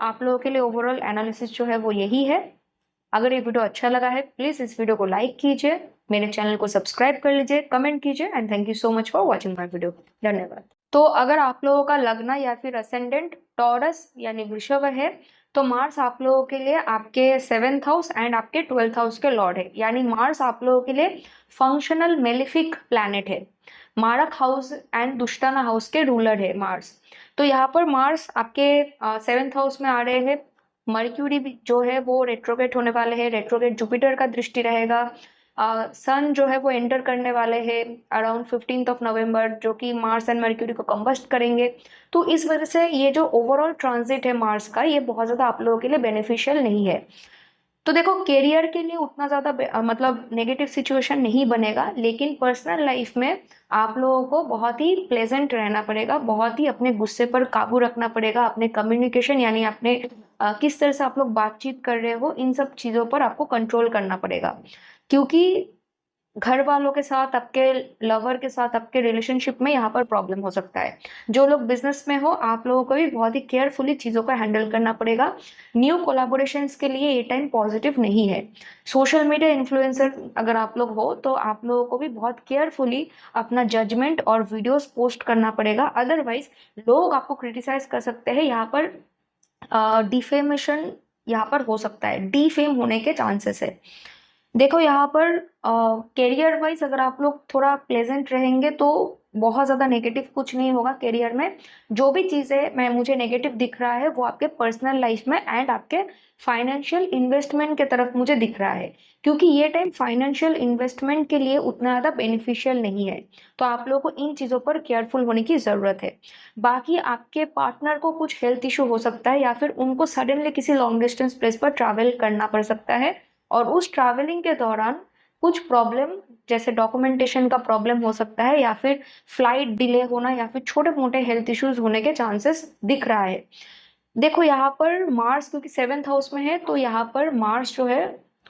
आप लोगों के लिए ओवरऑल एनालिसिस जो है वो यही है। अगर ये वीडियो अच्छा लगा है, प्लीज़ इस वीडियो को लाइक कीजिए, मेरे चैनल को सब्सक्राइब कर लीजिए, कमेंट कीजिए, and thank you so much for watching my video. धन्यवाद। तो अगर आप लोगों का लग्न या फिर असेंडेंट टॉरस यानी वृषभ है, तो मार्स आप लोगों के लिए आपके 7th हाउस एंड आपके 12th हाउस के लॉर्ड है। यानी मार्स आप लोगों के लिए फंक्शनल मेलिफिक प्लैनेट है, मारक हाउस एंड दुष्टाना हाउस के रूलर है मार्स। तो यहाँ पर मार्स आपके 7th हाउस में आ रहे हैं। मर्क्यूरी भी जो है वो रेट्रोगेट होने वाले हैं, रेट्रोगेट जुपिटर का दृष्टि रहेगा। सन जो है वो एंटर करने वाले हैं अराउंड 15 नवंबर, जो कि मार्स एंड मर्क्यूरी को कंबस्ट करेंगे। तो इस वजह से ये जो ओवरऑल ट्रांजिट है मार्स का, ये बहुत ज़्यादा आप लोगों के लिए बेनिफिशियल नहीं है। तो देखो, करियर के लिए उतना ज़्यादा मतलब नेगेटिव सिचुएशन नहीं बनेगा, लेकिन पर्सनल लाइफ में आप लोगों को बहुत ही प्लेजेंट रहना पड़ेगा, बहुत ही अपने गुस्से पर काबू रखना पड़ेगा, अपने कम्युनिकेशन यानी अपने किस तरह से आप लोग बातचीत कर रहे हो, इन सब चीज़ों पर आपको कंट्रोल करना पड़ेगा। क्योंकि घर वालों के साथ, आपके लवर के साथ, आपके रिलेशनशिप में यहाँ पर प्रॉब्लम हो सकता है। जो लोग बिजनेस में हो, आप लोगों को भी बहुत ही केयरफुली चीज़ों को हैंडल करना पड़ेगा। न्यू कोलैबोरेशंस के लिए ये टाइम पॉजिटिव नहीं है। सोशल मीडिया इन्फ्लुएंसर अगर आप लोग हो, तो आप लोगों को भी बहुत केयरफुली अपना जजमेंट और वीडियोस पोस्ट करना पड़ेगा, अदरवाइज लोग आपको क्रिटिसाइज कर सकते हैं। यहाँ पर डिफेमेशन यहाँ पर हो सकता है, डिफेम होने के चांसेस है। देखो, यहाँ पर करियर वाइज अगर आप लोग थोड़ा प्लेजेंट रहेंगे तो बहुत ज़्यादा नेगेटिव कुछ नहीं होगा करियर में। जो भी चीज़ें मुझे नेगेटिव दिख रहा है वो आपके पर्सनल लाइफ में एंड आपके फाइनेंशियल इन्वेस्टमेंट के तरफ मुझे दिख रहा है, क्योंकि ये टाइम फाइनेंशियल इन्वेस्टमेंट के लिए उतना ज़्यादा बेनिफिशियल नहीं है। तो आप लोगों को इन चीज़ों पर केयरफुल होने की ज़रूरत है। बाकी आपके पार्टनर को कुछ हेल्थ इशू हो सकता है, या फिर उनको सडनली किसी लॉन्ग डिस्टेंस प्लेस पर ट्रैवल करना पड़ सकता है, और उस ट्रैवलिंग के दौरान कुछ प्रॉब्लम जैसे डॉक्यूमेंटेशन का प्रॉब्लम हो सकता है, या फिर फ्लाइट डिले होना, या फिर छोटे मोटे हेल्थ इश्यूज होने के चांसेस दिख रहा है। देखो, यहाँ पर मार्स क्योंकि 7th हाउस में है, तो यहाँ पर मार्स जो है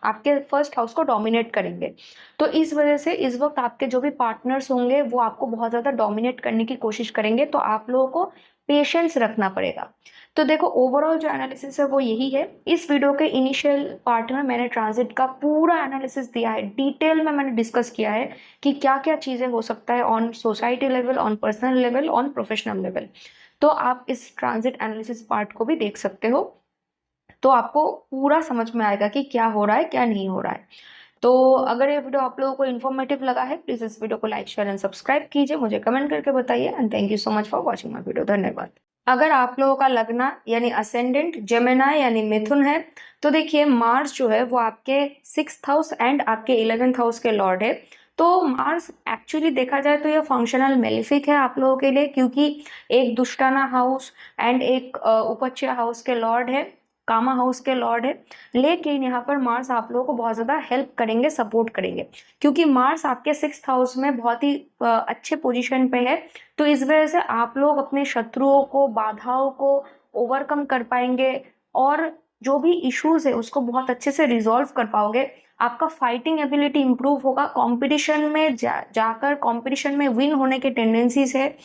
आपके फर्स्ट हाउस को डोमिनेट करेंगे। तो इस वजह से इस वक्त आपके जो भी पार्टनर्स होंगे वो आपको बहुत ज़्यादा डोमिनेट करने की कोशिश करेंगे, तो आप लोगों को पेशेंस रखना पड़ेगा। तो देखो, ओवरऑल जो एनालिसिस है वो यही है। इस वीडियो के इनिशियल पार्ट में मैंने ट्रांजिट का पूरा एनालिसिस दिया है, डिटेल में मैंने डिस्कस किया है कि क्या क्या चीज़ें हो सकता है on society level, on personal level, on professional level. तो आप इस ट्रांजिट एनालिसिस पार्ट को भी देख सकते हो, तो आपको पूरा समझ में आएगा कि क्या हो रहा है, क्या नहीं हो रहा है। तो अगर ये वीडियो आप लोगों को इन्फॉर्मेटिव लगा है, प्लीज़ इस वीडियो को लाइक, शेयर एंड सब्सक्राइब कीजिए, मुझे कमेंट करके बताइए, and thank you so much for watching my video. धन्यवाद। अगर आप लोगों का लग्न यानी असेंडेंट जेमिनी यानी मिथुन है, तो देखिए मार्स जो है वो आपके 6th हाउस एंड आपके 11th हाउस के लॉर्ड है। तो मार्स एक्चुअली देखा जाए तो ये फंक्शनल मेलिफिक है आप लोगों के लिए, क्योंकि एक दुष्टाना हाउस एंड एक उपच्य हाउस के लॉर्ड है, कामा हाउस के लॉर्ड है। लेकिन यहाँ पर मार्स आप लोगों को बहुत ज़्यादा हेल्प करेंगे, सपोर्ट करेंगे, क्योंकि मार्स आपके 6th हाउस में बहुत ही अच्छे पोजीशन पे है। तो इस वजह से आप लोग अपने शत्रुओं को, बाधाओं को ओवरकम कर पाएंगे, और जो भी इश्यूज है उसको बहुत अच्छे से रिजॉल्व कर पाओगे। आपका फाइटिंग एबिलिटी इंप्रूव होगा, कंपटीशन में जाकर कंपटीशन में विन होने के टेंडेंसीज है।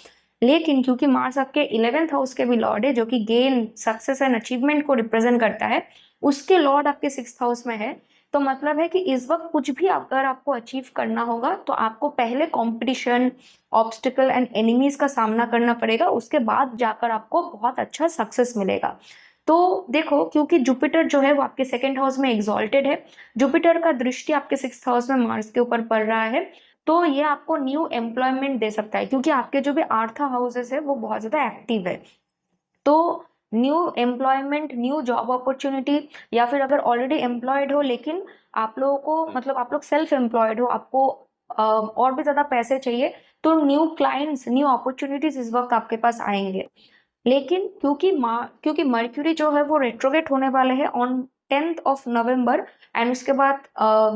लेकिन क्योंकि मार्स आपके 11th हाउस के भी लॉर्ड है, जो कि गेन, सक्सेस एंड अचीवमेंट को रिप्रेजेंट करता है, उसके लॉर्ड आपके 6th हाउस में है। तो मतलब है कि इस वक्त कुछ भी अगर आपको अचीव करना होगा तो आपको पहले कंपटीशन, ऑब्स्टिकल एंड एनिमीज का सामना करना पड़ेगा, उसके बाद जाकर आपको बहुत अच्छा सक्सेस मिलेगा। तो देखो, क्योंकि जुपिटर जो है वो आपके 2nd हाउस में एग्जॉल्टेड है, जुपिटर का दृष्टि आपके 6th हाउस में मार्स के ऊपर पड़ रहा है, तो ये आपको न्यू एम्प्लॉयमेंट दे सकता है, क्योंकि आपके जो भी आर्थ हाउसेस है वो बहुत ज़्यादा एक्टिव है। तो new employment, new job opportunity, या फिर अगर ऑलरेडी एम्प्लॉयड हो लेकिन आप लोगों को, मतलब आप लोग सेल्फ एम्प्लॉयड हो, आपको और भी ज़्यादा पैसे चाहिए, तो न्यू क्लाइंट्स, न्यू अपॉर्चुनिटीज इस वक्त आपके पास आएंगे। लेकिन क्योंकि मर्क्यूरी जो है वो रेट्रोगेट होने वाले हैं ऑन 10th नवंबर, एंड उसके बाद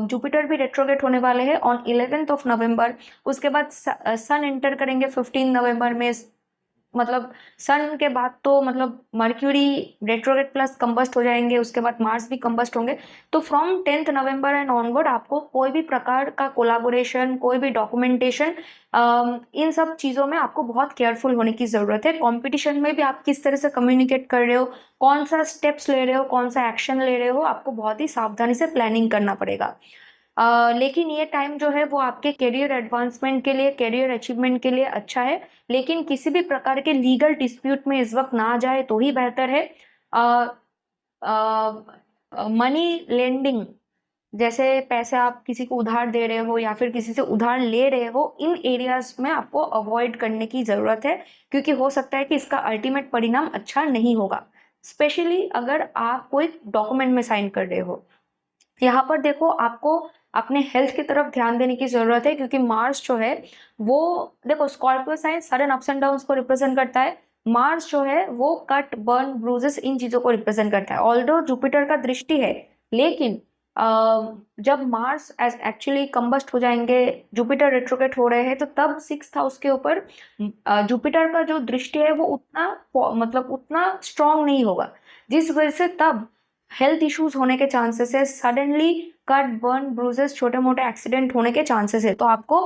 जुपिटर भी रेट्रोगेट होने वाले हैं ऑन 11th नवंबर। उसके बाद सन एंटर करेंगे 15 नवंबर में, मतलब सन के बाद तो मतलब मर्क्यूरी रेट्रोग्रेड प्लस कंबस्ट हो जाएंगे, उसके बाद मार्स भी कंबस्ट होंगे। तो from 10th November and onward आपको कोई भी प्रकार का कोलाबोरेशन, कोई भी डॉक्यूमेंटेशन, इन सब चीज़ों में आपको बहुत केयरफुल होने की ज़रूरत है। कंपटीशन में भी आप किस तरह से कम्युनिकेट कर रहे हो, कौन सा स्टेप्स ले रहे हो, कौन सा एक्शन ले रहे हो, आपको बहुत ही सावधानी से प्लानिंग करना पड़ेगा। लेकिन ये टाइम जो है वो आपके करियर एडवांसमेंट के लिए, करियर अचीवमेंट के लिए अच्छा है, लेकिन किसी भी प्रकार के लीगल डिस्प्यूट में इस वक्त ना जाए तो ही बेहतर है। मनी लेंडिंग, जैसे पैसे आप किसी को उधार दे रहे हो या फिर किसी से उधार ले रहे हो, इन एरियाज में आपको अवॉइड करने की ज़रूरत है, क्योंकि हो सकता है कि इसका अल्टीमेट परिणाम अच्छा नहीं होगा, स्पेशली अगर आप कोई डॉक्यूमेंट में साइन कर रहे हो। यहाँ पर देखो, आपको अपने हेल्थ की तरफ ध्यान देने की ज़रूरत है, क्योंकि मार्स जो है वो, देखो Scorpio sign sudden ups and downs को रिप्रेजेंट करता है, मार्स जो है वो कट, बर्न, ब्रूजेस, इन चीज़ों को रिप्रेजेंट करता है। ऑल्दो जुपिटर का दृष्टि है, लेकिन जब मार्स एक्चुअली कंबस्ट हो जाएंगे, जुपिटर रेट्रोग्रेड हो रहे हैं, तो तब 6th हाउस के ऊपर जुपिटर का जो दृष्टि है वो उतना मतलब उतना स्ट्रांग नहीं होगा, जिस वजह से तब हेल्थ इश्यूज होने के चांसेस है, सडनली कट, बर्न, ब्रूजेस, छोटे मोटे एक्सीडेंट होने के चांसेस है। तो आपको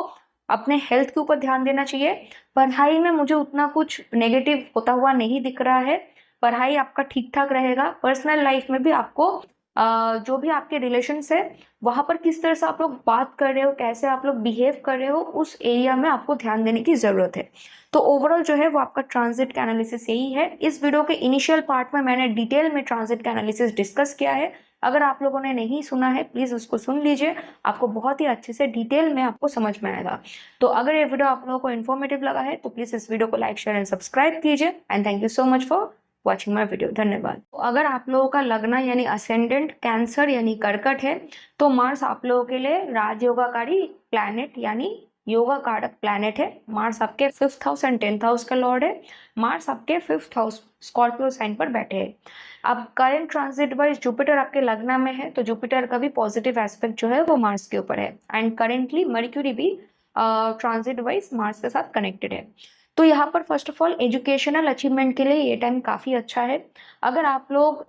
अपने हेल्थ के ऊपर ध्यान देना चाहिए। पढ़ाई में मुझे उतना कुछ नेगेटिव होता हुआ नहीं दिख रहा है, पढ़ाई आपका ठीक ठाक रहेगा। पर्सनल लाइफ में भी आपको जो भी आपके रिलेशंस है वहाँ पर किस तरह से आप लोग बात कर रहे हो, कैसे आप लोग बिहेव कर रहे हो, उस एरिया में आपको ध्यान देने की ज़रूरत है। तो ओवरऑल जो है वो आपका ट्रांजिट का एनालिसिस यही है। इस वीडियो के इनिशियल पार्ट में मैंने डिटेल में ट्रांजिट का एनालिसिस डिस्कस किया है, अगर आप लोगों ने नहीं सुना है प्लीज़ उसको सुन लीजिए, आपको बहुत ही अच्छे से डिटेल में आपको समझ में आएगा। तो अगर ये वीडियो आप लोगों को इन्फॉर्मेटिव लगा है तो प्लीज़ इस वीडियो को लाइक, शेयर एंड सब्सक्राइब कीजिए। And thank you so much for watching my video. धन्यवाद। तो अगर आप लोगों का लगना यानी असेंडेंट कैंसर यानी कर्कट है, तो मार्स आप लोगों के लिए राजयोगाकारी प्लैनेट यानी योगा कारक प्लैनेट है। मार्स आपके 5th house and 10th house का लॉर्ड है। मार्स आपके 5th हाउस स्कॉर्पियो साइन पर बैठे हैं। अब करंट ट्रांजिट वाइज जुपिटर आपके लग्न में है, तो जुपिटर का भी पॉजिटिव एस्पेक्ट जो है वो मार्स के ऊपर है। एंड करेंटली मर्क्यूरी भी ट्रांजिट वाइज मार्स के साथ कनेक्टेड है। तो यहाँ पर first of all educational achievement के लिए ये टाइम काफ़ी अच्छा है। अगर आप लोग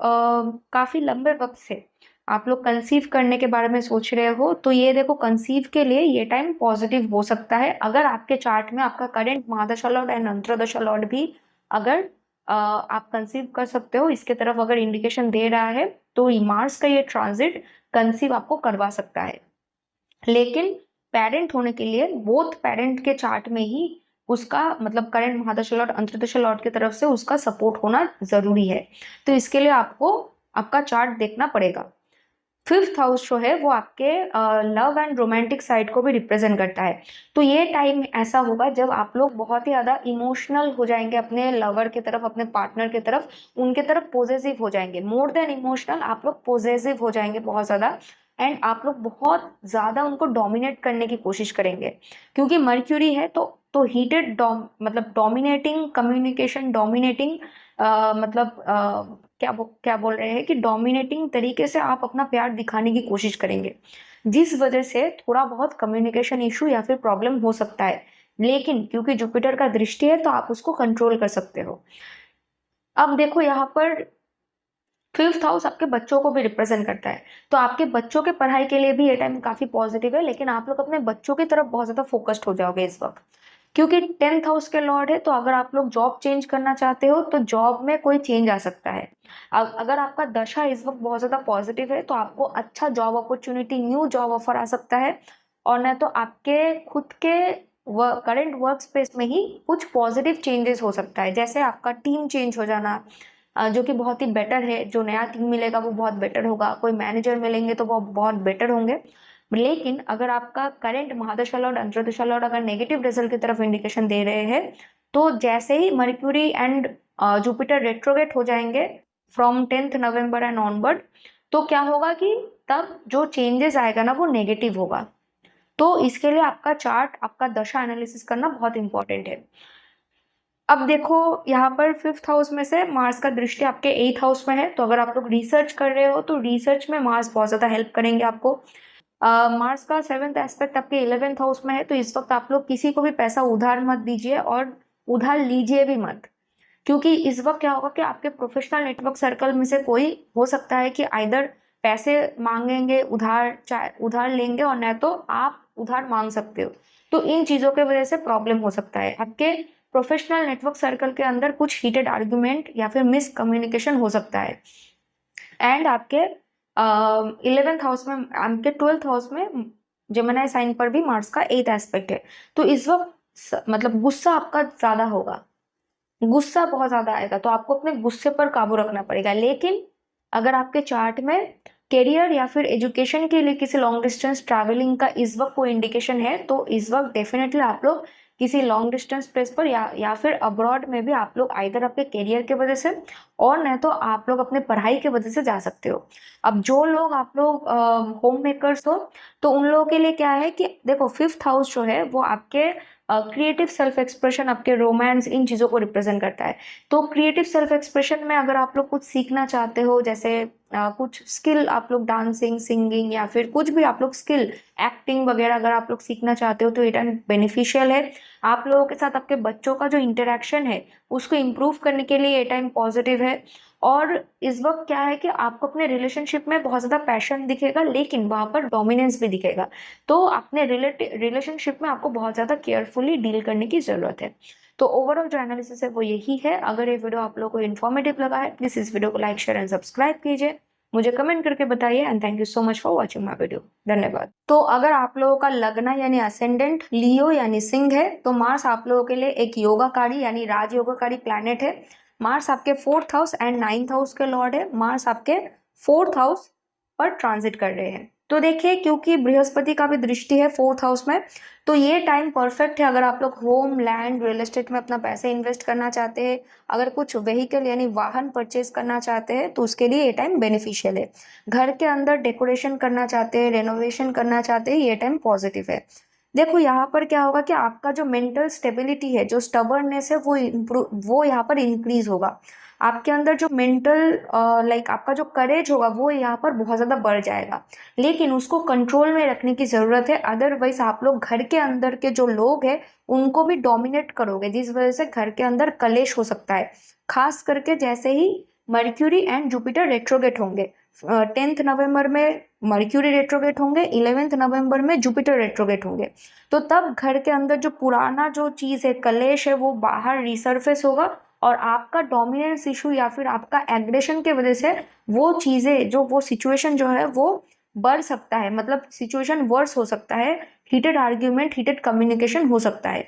काफ़ी लंबे वक्त से आप लोग कंसीव करने के बारे में सोच रहे हो, तो ये देखो कंसीव के लिए ये टाइम पॉजिटिव हो सकता है। अगर आपके चार्ट में आपका करेंट महादशा लॉर्ड एंड अंतरदशा लॉर्ड भी अगर आप कंसीव कर सकते हो, इसके तरफ अगर इंडिकेशन दे रहा है, तो मार्स का ये ट्रांजिट कंसीव आपको करवा सकता है। लेकिन पेरेंट होने के लिए बोथ पेरेंट के चार्ट में ही उसका मतलब करंट महादशा लॉर्ड, अंतर्दशा लॉर्ड की तरफ से उसका सपोर्ट होना जरूरी है। तो इसके लिए आपको आपका चार्ट देखना पड़ेगा। 5th हाउस जो है वो आपके लव एंड रोमांटिक साइड को भी रिप्रेजेंट करता है। तो ये टाइम ऐसा होगा जब आप लोग बहुत ही ज़्यादा इमोशनल हो जाएंगे अपने लवर की तरफ, अपने पार्टनर की तरफ, उनके तरफ पॉजिटिव हो जाएंगे। मोर देन इमोशनल आप लोग पॉजिटिव हो जाएंगे बहुत ज़्यादा, एंड आप लोग बहुत ज़्यादा उनको डोमिनेट करने की कोशिश करेंगे, क्योंकि मर्क्यूरी है तो हीटेड मतलब डोमिनेटिंग कम्युनिकेशन, डोमिनेटिंग मतलब क्या बोल रहे हैं कि डोमिनेटिंग तरीके से आप अपना प्यार दिखाने की कोशिश करेंगे, जिस वजह से थोड़ा बहुत कम्युनिकेशन इशू या फिर प्रॉब्लम हो सकता है। लेकिन क्योंकि जुपिटर का दृष्टि है तो आप उसको कंट्रोल कर सकते हो। अब देखो यहाँ पर 5th हाउस आपके बच्चों को भी रिप्रेजेंट करता है, तो आपके बच्चों के पढ़ाई के लिए भी ये टाइम काफ़ी पॉजिटिव है। लेकिन आप लोग अपने बच्चों की तरफ बहुत ज़्यादा फोकस्ड हो जाओगे इस वक्त, क्योंकि 10th हाउस के लॉर्ड है। तो अगर आप लोग जॉब चेंज करना चाहते हो तो जॉब में कोई चेंज आ सकता है। अगर आपका दशा इस वक्त बहुत ज़्यादा पॉजिटिव है तो आपको अच्छा job opportunity, new job offer आ सकता है, और न तो आपके खुद के करंट वर्क स्पेस में ही कुछ पॉजिटिव चेंजेस हो सकता है, जैसे आपका टीम चेंज हो जाना, जो कि बहुत ही बेटर है। जो नया टीम मिलेगा वो बहुत बेटर होगा, कोई मैनेजर मिलेंगे तो वो बहुत बेटर होंगे। लेकिन अगर आपका करंट महादशा लॉर्ड, अंतर्दशा लॉर्ड अगर नेगेटिव रिजल्ट की तरफ इंडिकेशन दे रहे हैं, तो जैसे ही मर्क्यूरी एंड जुपिटर रेट्रोगेट हो जाएंगे from 10th November and onward, तो क्या होगा कि तब जो चेंजेस आएगा ना वो नेगेटिव होगा। तो इसके लिए आपका चार्ट, आपका दशा एनालिसिस करना बहुत इंपॉर्टेंट है। अब देखो यहाँ पर 5th हाउस में से मार्स का दृष्टि आपके 8th हाउस में है, तो अगर आप लोग रिसर्च कर रहे हो तो रिसर्च में मार्स बहुत ज़्यादा हेल्प करेंगे आपको। मार्स का 7th एस्पेक्ट आपके 11th हाउस में है, तो इस वक्त आप लोग किसी को भी पैसा उधार मत दीजिए और उधार लीजिए भी मत, क्योंकि इस वक्त क्या होगा कि आपके प्रोफेशनल नेटवर्क सर्कल में से कोई हो सकता है कि आइदर पैसे मांगेंगे उधार, चाहे उधार लेंगे, और न तो आप उधार मांग सकते हो। तो इन चीज़ों के वजह से प्रॉब्लम हो सकता है। आपके प्रोफेशनल नेटवर्क सर्कल के अंदर कुछ हीटेड आर्ग्यूमेंट या फिर मिसकम्युनिकेशन हो सकता है। एंड आपके 11th हाउस में, आपके 12th हाउस में जेमिनी साइन पर भी मार्स का 8th एस्पेक्ट है। तो इस वक्त मतलब गुस्सा आपका ज़्यादा होगा, गुस्सा बहुत ज़्यादा आएगा, तो आपको अपने गुस्से पर काबू रखना पड़ेगा। लेकिन अगर आपके चार्ट में करियर या फिर एजुकेशन के लिए किसी लॉन्ग डिस्टेंस ट्रैवलिंग का इस वक्त कोई इंडिकेशन है, तो इस वक्त डेफिनेटली आप लोग किसी लॉन्ग डिस्टेंस प्लेस पर या फिर अब्रॉड में भी आप लोग आइदर अपने करियर के वजह से और नहीं तो आप लोग अपने पढ़ाई के वजह से जा सकते हो। अब जो लोग आप लोग होम मेकर्स हो, तो उन लोगों के लिए क्या है कि देखो 5th हाउस जो है वो आपके क्रिएटिव सेल्फ एक्सप्रेशन, आपके रोमांस, इन चीज़ों को रिप्रेजेंट करता है। तो क्रिएटिव सेल्फ एक्सप्रेशन में अगर आप लोग कुछ सीखना चाहते हो, जैसे कुछ स्किल आप लोग डांसिंग, सिंगिंग या फिर कुछ भी आप लोग स्किल, एक्टिंग वगैरह अगर आप लोग सीखना चाहते हो, तो ये टाइम बेनिफिशियल है। आप लोगों के साथ आपके बच्चों का जो इंटरेक्शन है उसको इम्प्रूव करने के लिए ये टाइम पॉजिटिव है। और इस वक्त क्या है कि आपको अपने रिलेशनशिप में बहुत ज़्यादा पैशन दिखेगा, लेकिन वहाँ पर डोमिनेंस भी दिखेगा। तो अपने रिलेशनशिप में आपको बहुत ज़्यादा केयरफुली डील करने की ज़रूरत है। तो ओवरऑल जो एनालिसिस है वो यही है। अगर ये वीडियो आप लोगों को इन्फॉर्मेटिव लगा है, प्लीज़ इस वीडियो को लाइक, शेयर एंड सब्सक्राइब कीजिए, मुझे कमेंट करके बताइए। And thank you so much for watching my video. धन्यवाद। तो अगर आप लोगों का लग्न यानी असेंडेंट लियो यानी सिंह है, तो मार्स आप लोगों के लिए एक योगाकारी यानी राजयोगाकारी प्लैनेट है। मार्स आपके 4th house and 9th house के लॉर्ड है। मार्स आपके 4th हाउस पर ट्रांजिट कर रहे हैं। तो देखिए, क्योंकि बृहस्पति का भी दृष्टि है 4th हाउस में, तो ये टाइम परफेक्ट है अगर आप लोग होम, लैंड, रियल एस्टेट में अपना पैसे इन्वेस्ट करना चाहते हैं, अगर कुछ व्हीकल यानी वाहन परचेज करना चाहते हैं, तो उसके लिए ये टाइम बेनिफिशियल है। घर के अंदर डेकोरेशन करना चाहते हैं, रेनोवेशन करना चाहते हैं, ये टाइम पॉजिटिव है। देखो यहाँ पर क्या होगा कि आपका जो मेंटल स्टेबिलिटी है, जो स्टबर्ननेस है, वो यहाँ पर इंक्रीज होगा। आपके अंदर जो मेंटल आपका जो करेज होगा वो यहाँ पर बहुत ज़्यादा बढ़ जाएगा, लेकिन उसको कंट्रोल में रखने की ज़रूरत है। अदरवाइज आप लोग घर के अंदर के जो लोग हैं उनको भी डोमिनेट करोगे, जिस वजह से घर के अंदर कलेश हो सकता है। खास करके जैसे ही मर्क्यूरी एंड जुपिटर रेट्रोगेट होंगे, 10th नवंबर में मर्क्यूरी रेट्रोगेट होंगे, 11th नवंबर में जुपिटर रेट्रोगेट होंगे, तो तब घर के अंदर जो पुराना जो चीज़ है, कलेश है, वो बाहर रिसर्फेस होगा और आपका डोमिनेंस इशू या फिर आपका एग्रेशन के वजह से वो चीज़ें, जो वो सिचुएशन जो है वो बढ़ सकता है, मतलब सिचुएशन वर्स हो सकता है, हीटेड आर्ग्यूमेंट, हीटेड कम्युनिकेशन हो सकता है।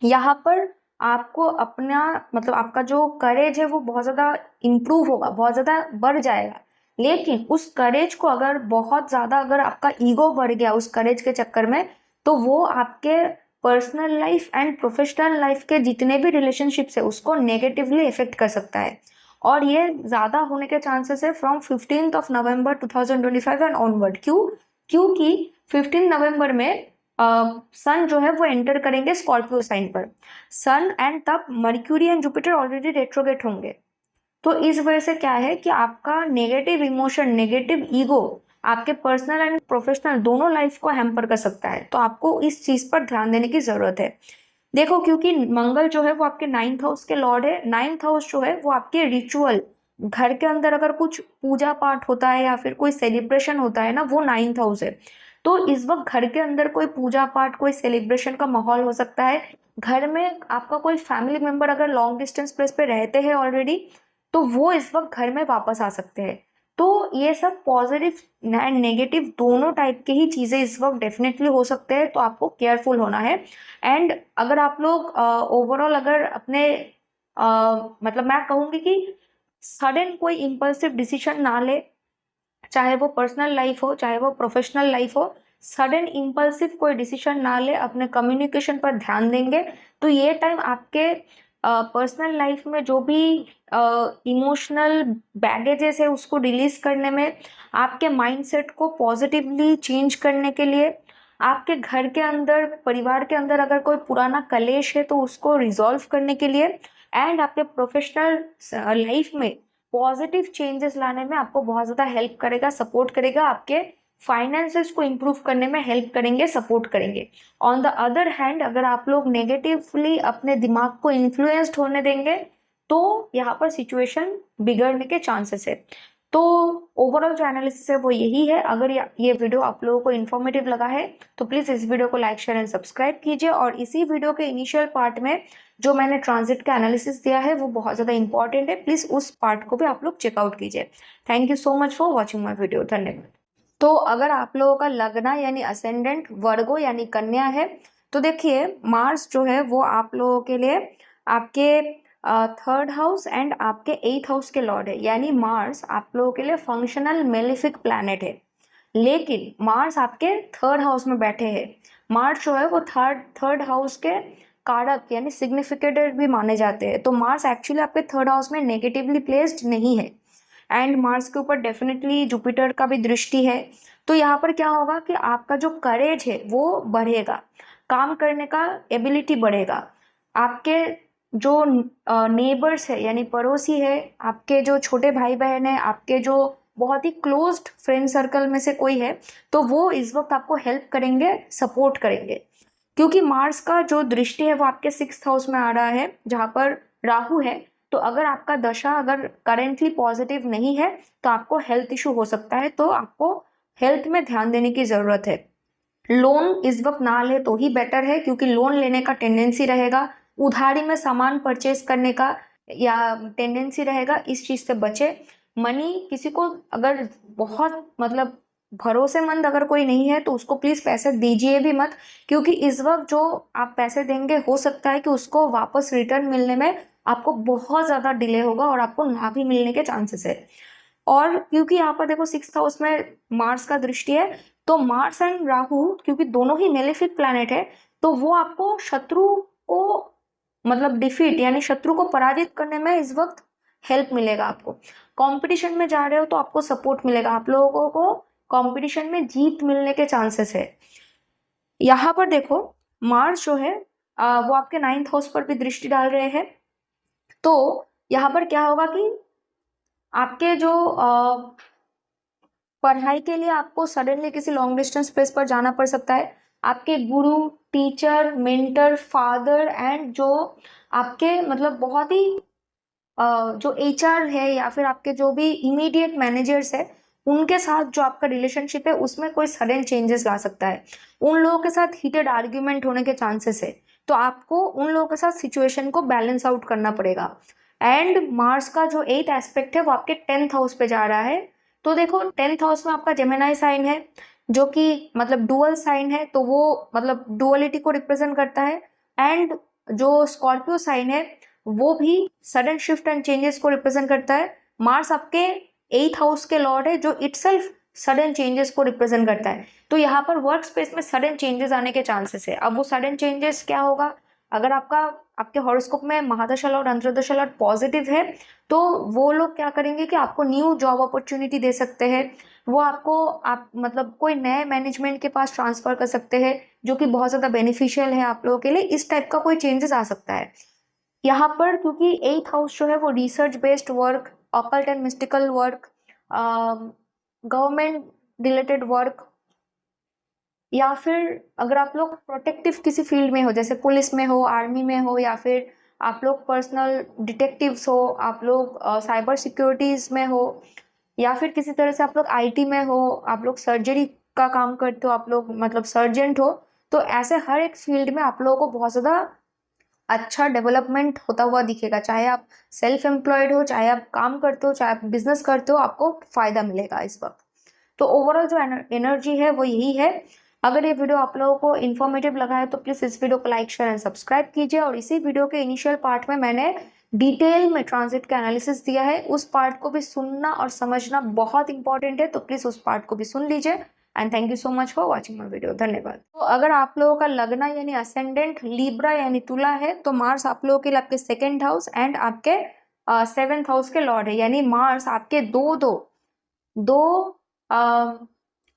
यहाँ पर आपको अपना मतलब आपका जो करेज है वो बहुत ज़्यादा इम्प्रूव होगा, बहुत ज़्यादा बढ़ जाएगा। लेकिन उस करेज को अगर बहुत ज़्यादा, अगर आपका ईगो बढ़ गया उस करेज के चक्कर में, तो वो आपके personal life and professional life के जितने भी रिलेशनशिप्स है उसको नेगेटिवली इफेक्ट कर सकता है। और ये ज़्यादा होने के चांसेस है from 15th November 2025 and onward. क्योंकि 15 नवंबर में सन जो है वो एंटर करेंगे स्कॉर्पियो साइन पर। सन एंड तब mercury and Jupiter already retrograde होंगे। तो इस वजह से क्या है कि आपका नेगेटिव इमोशन, नेगेटिव ईगो आपके पर्सनल एंड प्रोफेशनल दोनों लाइफ को हैम्पर कर सकता है। तो आपको इस चीज़ पर ध्यान देने की ज़रूरत है। देखो, क्योंकि मंगल जो है वो आपके 9th हाउस के लॉर्ड है। 9th हाउस जो है वो आपके रिचुअल, घर के अंदर अगर कुछ पूजा पाठ होता है या फिर कोई सेलिब्रेशन होता है ना, वो 9th हाउस है। तो इस वक्त घर के अंदर कोई पूजा पाठ, कोई सेलिब्रेशन का माहौल हो सकता है। घर में आपका कोई फैमिली मेंबर अगर लॉन्ग डिस्टेंस प्लेस पे रहते हैं ऑलरेडी, तो वो इस वक्त घर में वापस आ सकते हैं। तो ये सब पॉजिटिव एंड नेगेटिव दोनों टाइप के ही चीज़ें इस वक्त डेफिनेटली हो सकते हैं। तो आपको केयरफुल होना है। एंड अगर आप लोग ओवरऑल अगर अपने मतलब मैं कहूँगी कि सडन कोई इम्पल्सिव डिसीजन ना ले, चाहे वो पर्सनल लाइफ हो चाहे वो प्रोफेशनल लाइफ हो, सडन इम्पल्सिव कोई डिसीजन ना ले, अपने कम्युनिकेशन पर ध्यान देंगे, तो ये टाइम आपके पर्सनल लाइफ में जो भी इमोशनल बैगेजेस है उसको रिलीज करने में, आपके माइंडसेट को पॉजिटिवली चेंज करने के लिए, आपके घर के अंदर, परिवार के अंदर अगर कोई पुराना कलेश है तो उसको रिजॉल्व करने के लिए, एंड आपके प्रोफेशनल लाइफ में पॉजिटिव चेंजेस लाने में आपको बहुत ज़्यादा हेल्प करेगा, सपोर्ट करेगा आपके फाइनेंसेस को इम्प्रूव करने में हेल्प करेंगे, सपोर्ट करेंगे। ऑन द अदर हैंड अगर आप लोग नेगेटिवली अपने दिमाग को इन्फ्लुएंस्ड होने देंगे तो यहाँ पर सिचुएशन बिगड़ने के चांसेस है। तो ओवरऑल जो एनालिसिस है वो यही है। अगर ये वीडियो आप लोगों को इन्फॉर्मेटिव लगा है तो प्लीज़ इस वीडियो को लाइक शेयर एंड सब्सक्राइब कीजिए, और इसी वीडियो के इनिशियल पार्ट में जो मैंने ट्रांजिट का एनालिसिस दिया है वो बहुत ज़्यादा इंपॉर्टेंट है, प्लीज़ उस पार्ट को भी आप लोग चेकआउट कीजिए। Thank you so much for watching my video, धन्यवाद। तो अगर आप लोगों का लगना यानी असेंडेंट वर्गो यानी कन्या है तो देखिए मार्स जो है वो आप लोगों के लिए आपके थर्ड हाउस एंड आपके एथ हाउस के लॉर्ड है, यानी मार्स आप लोगों के लिए फंक्शनल मेलिफिक प्लैनेट है। लेकिन मार्स आपके थर्ड हाउस में बैठे हैं। मार्स जो है वो थर्ड हाउस के कारक यानी सिग्निफिकेटर भी माने जाते हैं। तो मार्स एक्चुअली आपके थर्ड हाउस में नेगेटिवली प्लेस्ड नहीं है, एंड मार्स के ऊपर डेफिनेटली जुपिटर का भी दृष्टि है। तो यहाँ पर क्या होगा कि आपका जो करेज है वो बढ़ेगा, काम करने का एबिलिटी बढ़ेगा। आपके जो नेबर्स है यानी पड़ोसी है, आपके जो छोटे भाई बहन है, आपके जो बहुत ही क्लोज्ड फ्रेंड सर्कल में से कोई है, तो वो इस वक्त आपको हेल्प करेंगे, सपोर्ट करेंगे। क्योंकि मार्स का जो दृष्टि है वो आपके 6th हाउस में आ रहा है जहाँ पर राहु है। तो अगर आपका दशा अगर करेंटली पॉजिटिव नहीं है तो आपको हेल्थ इशू हो सकता है, तो आपको हेल्थ में ध्यान देने की ज़रूरत है। लोन इस वक्त ना ले तो ही बेटर है, क्योंकि लोन लेने का टेंडेंसी रहेगा, उधारी में सामान परचेज करने का या टेंडेंसी रहेगा, इस चीज़ से बचे। मनी किसी को अगर बहुत मतलब भरोसेमंद अगर कोई नहीं है तो उसको प्लीज़ पैसे दीजिए भी मत, क्योंकि इस वक्त जो आप पैसे देंगे हो सकता है कि उसको वापस रिटर्न मिलने में आपको बहुत ज़्यादा डिले होगा और आपको ना भी मिलने के चांसेस है। और क्योंकि यहाँ पर देखो 6th हाउस में मार्स का दृष्टि है, तो मार्स एंड राहु क्योंकि दोनों ही मेलेफिक प्लैनेट है, तो वो आपको शत्रु को मतलब डिफीट यानी शत्रु को पराजित करने में इस वक्त हेल्प मिलेगा। आपको कंपटीशन में जा रहे हो तो आपको सपोर्ट मिलेगा, आप लोगों को कंपटीशन में जीत मिलने के चांसेस है। यहाँ पर देखो मार्स जो है वो आपके 9th हाउस पर भी दृष्टि डाल रहे हैं। तो यहाँ पर क्या होगा कि आपके जो पढ़ाई के लिए आपको सडनली किसी लॉन्ग डिस्टेंस प्लेस पर जाना पड़ सकता है। आपके गुरु, टीचर, मेंटर, फादर एंड जो आपके मतलब बहुत ही जो एचआर है या फिर आपके जो भी इमीडिएट मैनेजर्स है उनके साथ जो आपका रिलेशनशिप है उसमें कोई सडन चेंजेस ला सकता है। उन लोगों के साथ हीटेड आर्ग्यूमेंट होने के चांसेस है, तो आपको उन लोगों के साथ सिचुएशन को बैलेंस आउट करना पड़ेगा। एंड मार्स का जो 8th एस्पेक्ट है वो आपके 10th हाउस पे जा रहा है। तो देखो 10th हाउस में आपका जेमिनाई साइन है जो कि मतलब डुअल साइन है, तो वो मतलब डुअलिटी को रिप्रेजेंट करता है। एंड जो स्कॉर्पियो साइन है वो भी सडन शिफ्ट एंड चेंजेस को रिप्रेजेंट करता है। मार्स आपके 8th हाउस के लॉर्ड है जो इटसेल्फ सडन चेंजेस को रिप्रेजेंट करता है। तो यहाँ पर वर्क स्पेस में सडन चेंजेस आने के चांसेस है। अब वो सडन चेंजेस क्या होगा, अगर आपके हॉरोस्कोप में महादशा लॉर्ड अंतर्दशा लॉर्ड पॉजिटिव है तो वो लोग क्या करेंगे कि आपको न्यू जॉब अपॉर्चुनिटी दे सकते हैं। वो आप मतलब कोई नए मैनेजमेंट के पास ट्रांसफर कर सकते हैं जो कि बहुत ज़्यादा बेनिफिशियल है आप लोगों के लिए। इस टाइप का कोई चेंजेस आ सकता है यहाँ पर, क्योंकि 8th हाउस जो है वो research based work, occult and mystical work, government related work, या फिर अगर आप लोग प्रोटेक्टिव किसी फील्ड में हो जैसे पुलिस में हो, आर्मी में हो, या फिर आप लोग पर्सनल डिटेक्टिव्स हो, आप लोग साइबर सिक्योरिटीज़ में हो, या फिर किसी तरह से आप लोग आईटी में हो, आप लोग सर्जरी का काम करते हो, आप लोग मतलब सर्जेंट हो, तो ऐसे हर एक फील्ड में आप लोगों को बहुत ज़्यादा अच्छा डेवलपमेंट होता हुआ दिखेगा। चाहे आप सेल्फ एम्प्लॉयड हो, चाहे आप काम करते हो, चाहे आप बिजनेस करते हो, आपको फ़ायदा मिलेगा इस वक्त। तो ओवरऑल जो एनर्जी है वो यही है। अगर ये वीडियो आप लोगों को इन्फॉर्मेटिव लगा है तो प्लीज़ इस वीडियो को लाइक शेयर एंड सब्सक्राइब कीजिए, और इसी वीडियो के इनिशियल पार्ट में मैंने डिटेल में ट्रांजिट का एनालिसिस दिया है, उस पार्ट को भी सुनना और समझना बहुत इंपॉर्टेंट है, तो प्लीज़ उस पार्ट को भी सुन लीजिए। And thank you so much for watching my video, धन्यवाद। तो अगर आप लोगों का लगना यानी असेंडेंट लिब्रा यानी तुला है तो मार्स आप लोगों के लिए आपके 2nd हाउस एंड आपके 7th हाउस के लॉर्ड है, यानी मार्स आपके दो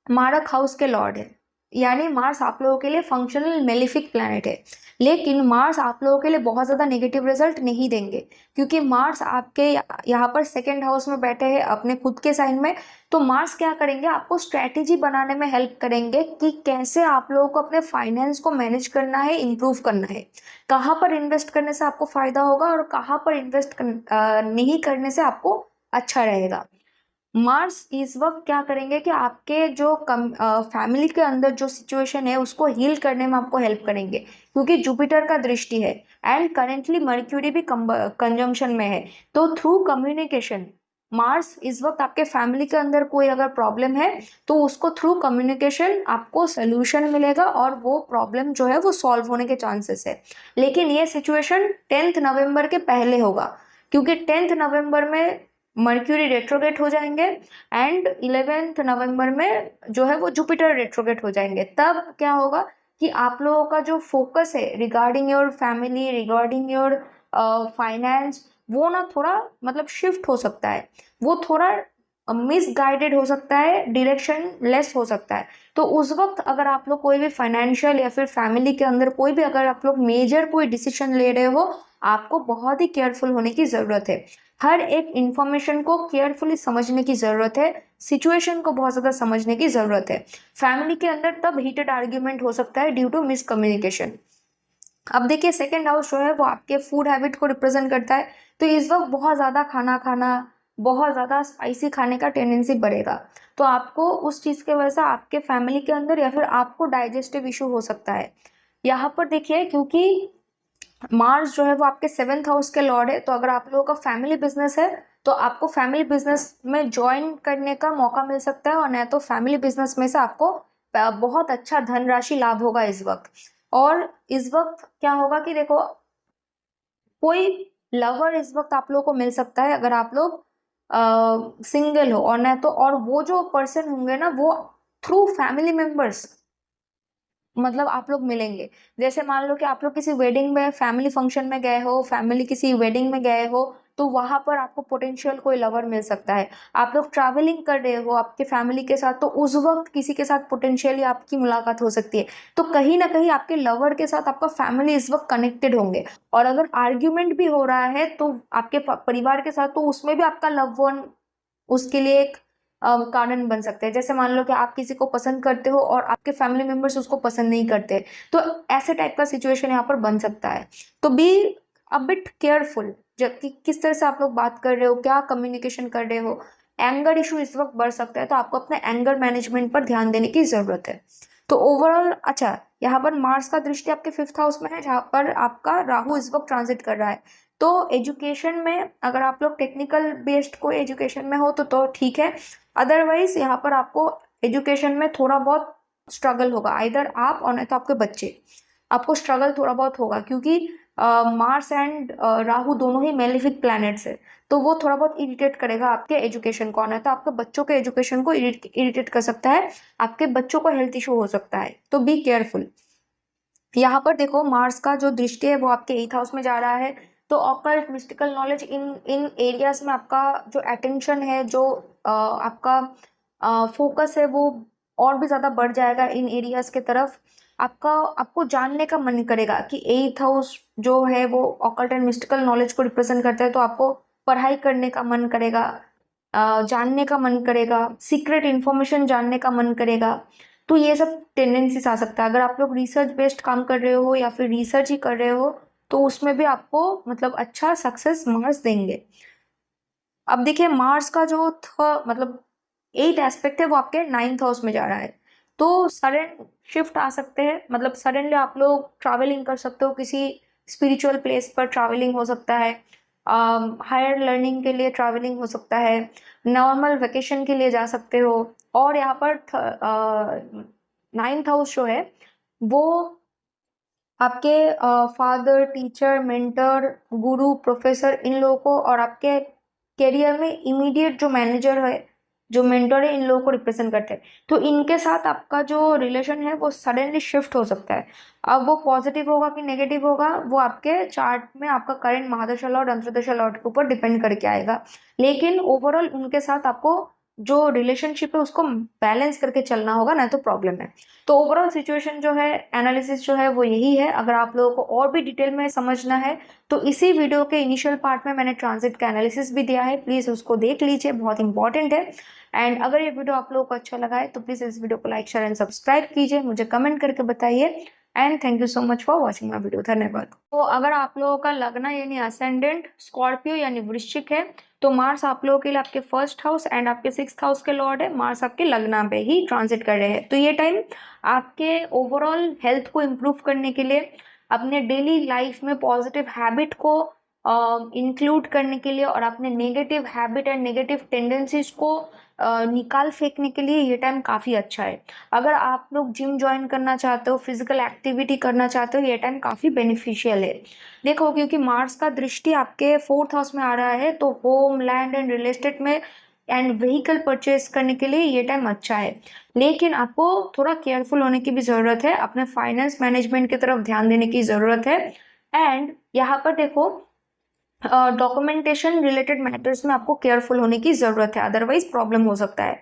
मारक हाउस के लॉर्ड है। यानी मार्स आप लोगों के लिए फंक्शनल मेलिफिक प्लैनेट है, लेकिन मार्स आप लोगों के लिए बहुत ज़्यादा नेगेटिव रिजल्ट नहीं देंगे, क्योंकि मार्स आपके यहाँ पर सेकेंड हाउस में बैठे हैं अपने खुद के साइन में। तो मार्स क्या करेंगे, आपको स्ट्रैटेजी बनाने में हेल्प करेंगे कि कैसे आप लोगों को अपने फाइनेंस को मैनेज करना है, इम्प्रूव करना है, कहाँ पर इन्वेस्ट करने से आपको फायदा होगा और कहाँ पर इन्वेस्ट नहीं करने से आपको अच्छा रहेगा। मार्स इस वक्त क्या करेंगे कि आपके जो फैमिली के अंदर जो सिचुएशन है उसको हील करने में आपको हेल्प करेंगे, क्योंकि जुपिटर का दृष्टि है एंड करेंटली मर्क्यूरी भी कंजंक्शन में है। तो थ्रू कम्युनिकेशन मार्स इस वक्त आपके फैमिली के अंदर कोई अगर प्रॉब्लम है तो उसको थ्रू कम्युनिकेशन आपको सोल्यूशन मिलेगा और वो प्रॉब्लम जो है वो सॉल्व होने के चांसेस है। लेकिन ये सिचुएशन 10 नवंबर के पहले होगा, क्योंकि 10 नवंबर में मर्क्यूरी रेट्रोगेट हो जाएंगे एंड 11 नवंबर में जो है वो जुपिटर रेट्रोगेट हो जाएंगे। तब क्या होगा कि आप लोगों का जो फोकस है regarding your family, regarding your finance, वो ना थोड़ा मतलब शिफ्ट हो सकता है, वो थोड़ा मिसगाइडेड हो सकता है, डायरेक्शन लेस हो सकता है। तो उस वक्त अगर आप लोग कोई भी फाइनेंशियल या फिर फैमिली के अंदर कोई भी अगर आप लोग मेजर कोई डिसीजन ले रहे हो, आपको बहुत ही केयरफुल होने की ज़रूरत है। हर एक इंफॉर्मेशन को केयरफुली समझने की ज़रूरत है, सिचुएशन को बहुत ज़्यादा समझने की ज़रूरत है। फैमिली के अंदर तब हीटेड आर्ग्यूमेंट हो सकता है ड्यू टू मिसकम्युनिकेशन। अब देखिए सेकेंड हाउस जो है वो आपके फूड हैबिट को रिप्रेजेंट करता है, तो इस वक्त बहुत ज़्यादा खाना खाना, बहुत ज़्यादा स्पाइसी खाने का टेंडेंसी बढ़ेगा। तो आपको उस चीज़ की वजह से आपके फैमिली के अंदर या फिर आपको डाइजेस्टिव इशू हो सकता है। यहाँ पर देखिए क्योंकि मार्स जो है वो आपके 7th हाउस के लॉर्ड है, तो अगर आप लोगों का फैमिली बिजनेस है तो आपको फैमिली बिजनेस में ज्वाइन करने का मौका मिल सकता है, और नहीं तो फैमिली बिजनेस में से आपको बहुत अच्छा धनराशि लाभ होगा इस वक्त। और इस वक्त क्या होगा कि देखो कोई लवर इस वक्त आप लोगों को मिल सकता है अगर आप लोग सिंगल हो, और नहीं तो और वो जो पर्सन होंगे ना वो थ्रू फैमिली मेंबर्स मतलब आप लोग मिलेंगे। जैसे मान लो कि आप लोग किसी वेडिंग में, फैमिली फंक्शन में गए हो, फैमिली किसी वेडिंग में गए हो, तो वहां पर आपको पोटेंशियल कोई लवर मिल सकता है। आप लोग ट्रैवलिंग कर रहे हो आपके फैमिली के साथ, तो उस वक्त किसी के साथ पोटेंशियली आपकी मुलाकात हो सकती है। तो कहीं ना कहीं आपके लवर के साथ आपका फैमिली इस वक्त कनेक्टेड होंगे। और अगर आर्ग्यूमेंट भी हो रहा है तो आपके परिवार के साथ, तो उसमें भी आपका लव वन उसके लिए एक कारण बन सकते हैं। जैसे मान लो कि आप किसी को पसंद करते हो और आपके फैमिली मेंबर्स उसको पसंद नहीं करते, तो ऐसे टाइप का सिचुएशन यहाँ पर बन सकता है। तो बी अ बिट केयरफुल, जबकि किस तरह से आप लोग बात कर रहे हो, क्या कम्युनिकेशन कर रहे हो। एंगर इशू इस वक्त बढ़ सकता है, तो आपको अपने एंगर मैनेजमेंट पर ध्यान देने की जरूरत है। तो ओवरऑल अच्छा, यहाँ पर मार्स का दृष्टि आपके 5th हाउस में है, जहाँ पर आपका राहु इस वक्त ट्रांजिट कर रहा है। तो एजुकेशन में अगर आप लोग टेक्निकल बेस्ड कोई एजुकेशन में हो तो ठीक है, अदरवाइज यहाँ पर आपको एजुकेशन में थोड़ा बहुत स्ट्रगल होगा, आइदर आप और नहीं तो आपके बच्चे, आपको स्ट्रगल थोड़ा बहुत होगा, क्योंकि मार्स एंड राहु दोनों ही मेलिफिक प्लैनेट्स है। तो वो थोड़ा बहुत इरिटेट करेगा आपके एजुकेशन को, नहीं तो आपके बच्चों के एजुकेशन को इरिटेट कर सकता है, आपके बच्चों को हेल्थ इशू हो सकता है। तो बी केयरफुल। यहाँ पर देखो मार्स का जो दृष्टि है वो आपके 8th हाउस में जा रहा है, तो occult mystical knowledge in in areas में आपका जो अटेंशन है, जो आपका फोकस है, वो और भी ज़्यादा बढ़ जाएगा इन एरियाज के तरफ। आपको जानने का मन करेगा कि 8th हाउस जो है वो ऑकल्ट एंड मिस्टिकल नॉलेज को रिप्रेजेंट करता है, तो आपको पढ़ाई करने का मन करेगा, जानने का मन करेगा, सीक्रेट इन्फॉर्मेशन जानने का मन करेगा। तो ये सब टेंडेंसीज आ सकता है। अगर आप लोग रिसर्च बेस्ड काम कर रहे हो या फिर रिसर्च ही कर रहे हो, तो उसमें भी आपको मतलब अच्छा सक्सेस मार्स देंगे। अब देखिए मार्स का जो मतलब 8 एस्पेक्ट है वो आपके 9th हाउस में जा रहा है, तो सडन शिफ्ट आ सकते हैं, मतलब सडनली आप लोग ट्रैवलिंग कर सकते हो, किसी स्पिरिचुअल प्लेस पर ट्रैवलिंग हो सकता है, हायर लर्निंग के लिए ट्रैवलिंग हो सकता है, नॉर्मल वेकेशन के लिए जा सकते हो। और यहाँ पर 9th हाउस जो है वो आपके फादर, टीचर, मेंटर, गुरु, प्रोफेसर, इन लोगों को, और आपके करियर में इमीडिएट जो मैनेजर है, जो मेंटर है, इन लोगों को रिप्रेजेंट करते हैं। तो इनके साथ आपका जो रिलेशन है वो सडनली शिफ्ट हो सकता है। अब वो पॉजिटिव होगा कि नेगेटिव होगा, वो आपके चार्ट में आपका करंट महादशा लॉर्ड, अंतर्दशा लॉर्ड के ऊपर डिपेंड करके आएगा। लेकिन ओवरऑल उनके साथ आपको जो रिलेशनशिप है उसको बैलेंस करके चलना होगा, ना तो प्रॉब्लम है। तो ओवरऑल सिचुएशन जो है, एनालिसिस जो है वो यही है। अगर आप लोगों को और भी डिटेल में समझना है तो इसी वीडियो के इनिशियल पार्ट में मैंने ट्रांजिट का एनालिसिस भी दिया है, प्लीज उसको देख लीजिए, बहुत इंपॉर्टेंट है। एंड अगर ये वीडियो आप लोगों को अच्छा लगा है तो प्लीज इस वीडियो को लाइक शेयर एंड सब्सक्राइब कीजिए, मुझे कमेंट करके बताइए। And thank you so much for watching my video, धन्यवाद। तो अगर आप लोगों का लगना यानी असेंडेंट स्कॉर्पियो यानी वृश्चिक है तो मार्स आप लोगों के लिए आपके फर्स्ट हाउस एंड आपके सिक्स्थ हाउस के लॉर्ड है। मार्स आपके लग्ना पे ही ट्रांजिट कर रहे हैं, तो ये टाइम आपके ओवरऑल हेल्थ को इम्प्रूव करने के लिए, अपने डेली लाइफ में पॉजिटिव हैबिट को इंक्लूड करने के लिए और अपने negative habit and negative tendencies को निकाल फेंकने के लिए ये टाइम काफ़ी अच्छा है। अगर आप लोग जिम ज्वाइन करना चाहते हो, फिजिकल एक्टिविटी करना चाहते हो, ये टाइम काफ़ी बेनिफिशियल है। देखो, क्योंकि मार्स का दृष्टि आपके फोर्थ हाउस में आ रहा है, तो home, land and real estate में एंड व्हीकल परचेज करने के लिए ये टाइम अच्छा है। लेकिन आपको थोड़ा केयरफुल होने की भी ज़रूरत है, अपने फाइनेंस मैनेजमेंट की तरफ ध्यान देने की ज़रूरत है। एंड यहाँ पर देखो, डॉक्यूमेंटेशन रिलेटेड मैटर्स में आपको केयरफुल होने की ज़रूरत है, अदरवाइज प्रॉब्लम हो सकता है।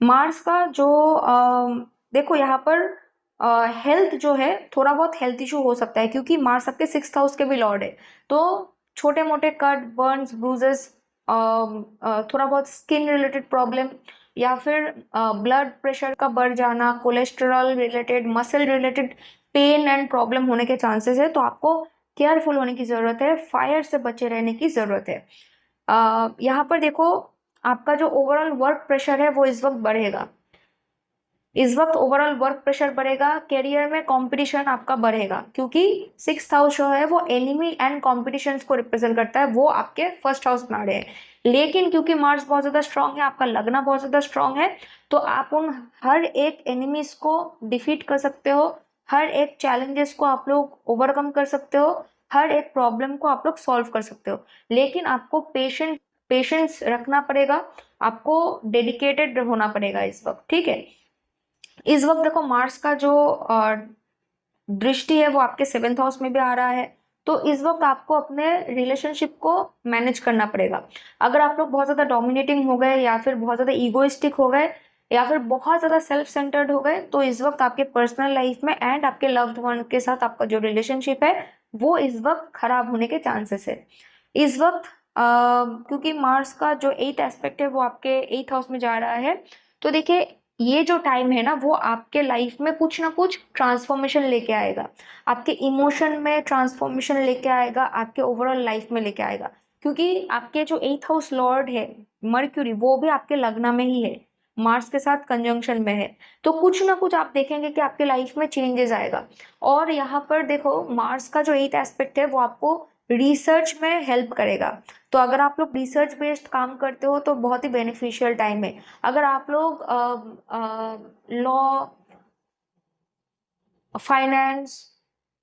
मार्स का जो देखो यहाँ पर हेल्थ जो है, थोड़ा बहुत हेल्थ इशू हो सकता है, क्योंकि मार्स आपके सिक्स्थ हाउस के भी लॉर्ड है। तो छोटे मोटे कट, बर्न्स, ब्रूजेस, थोड़ा बहुत स्किन रिलेटेड प्रॉब्लम, या फिर ब्लड प्रेशर का बढ़ जाना, cholesterol related, muscle related pen and problem होने के चांसेस है। तो आपको केयरफुल होने की ज़रूरत है, फायर से बचे रहने की ज़रूरत है। यहाँ पर देखो, आपका जो ओवरऑल वर्क प्रेशर है वो इस वक्त बढ़ेगा। इस वक्त ओवरऑल वर्क प्रेशर बढ़ेगा, करियर में कंपटीशन आपका बढ़ेगा, क्योंकि सिक्स्थ हाउस जो है वो एनिमी एंड कॉम्पिटिशन को रिप्रेजेंट करता है, वो आपके फर्स्ट हाउस में आ रहे हैं। लेकिन क्योंकि मार्स बहुत ज़्यादा स्ट्रांग है, आपका लगना बहुत ज़्यादा स्ट्रांग है, तो आप उन हर एक एनिमीज को डिफीट कर सकते हो, हर एक चैलेंजेस को आप लोग ओवरकम कर सकते हो, हर एक प्रॉब्लम को आप लोग सॉल्व कर सकते हो। लेकिन आपको पेशेंस रखना पड़ेगा, आपको डेडिकेटेड होना पड़ेगा इस वक्त, ठीक है। इस वक्त देखो, मार्स का जो दृष्टि है वो आपके सेवेंथ हाउस में भी आ रहा है, तो इस वक्त आपको अपने रिलेशनशिप को मैनेज करना पड़ेगा। अगर आप लोग बहुत ज़्यादा डोमिनेटिंग हो गए, या फिर बहुत ज़्यादा ईगोइस्टिक हो गए, या फिर बहुत ज़्यादा सेल्फ सेंटर्ड हो गए, तो इस वक्त आपके पर्सनल लाइफ में एंड आपके लव्ड वन के साथ आपका जो रिलेशनशिप है वो इस वक्त खराब होने के चांसेस है। इस वक्त क्योंकि मार्स का जो 8th एस्पेक्ट है वो आपके 8th हाउस में जा रहा है, तो देखिए ये जो टाइम है ना, वो आपके लाइफ में कुछ ना कुछ ट्रांसफॉर्मेशन लेके आएगा, आपके इमोशन में ट्रांसफॉर्मेशन लेके आएगा, आपके ओवरऑल लाइफ में लेके आएगा। क्योंकि आपके जो 8th हाउस लॉर्ड है मर्क्यूरी, वो भी आपके लग्न में ही है, मार्स के साथ कंजंक्शन में है। तो कुछ ना कुछ आप देखेंगे कि आपके लाइफ में चेंजेस आएगा। और यहाँ पर देखो, मार्स का जो 8th एस्पेक्ट है वो आपको रिसर्च में हेल्प करेगा। तो अगर आप लोग रिसर्च बेस्ड काम करते हो तो बहुत ही बेनिफिशियल टाइम है। अगर आप लोग law, finance,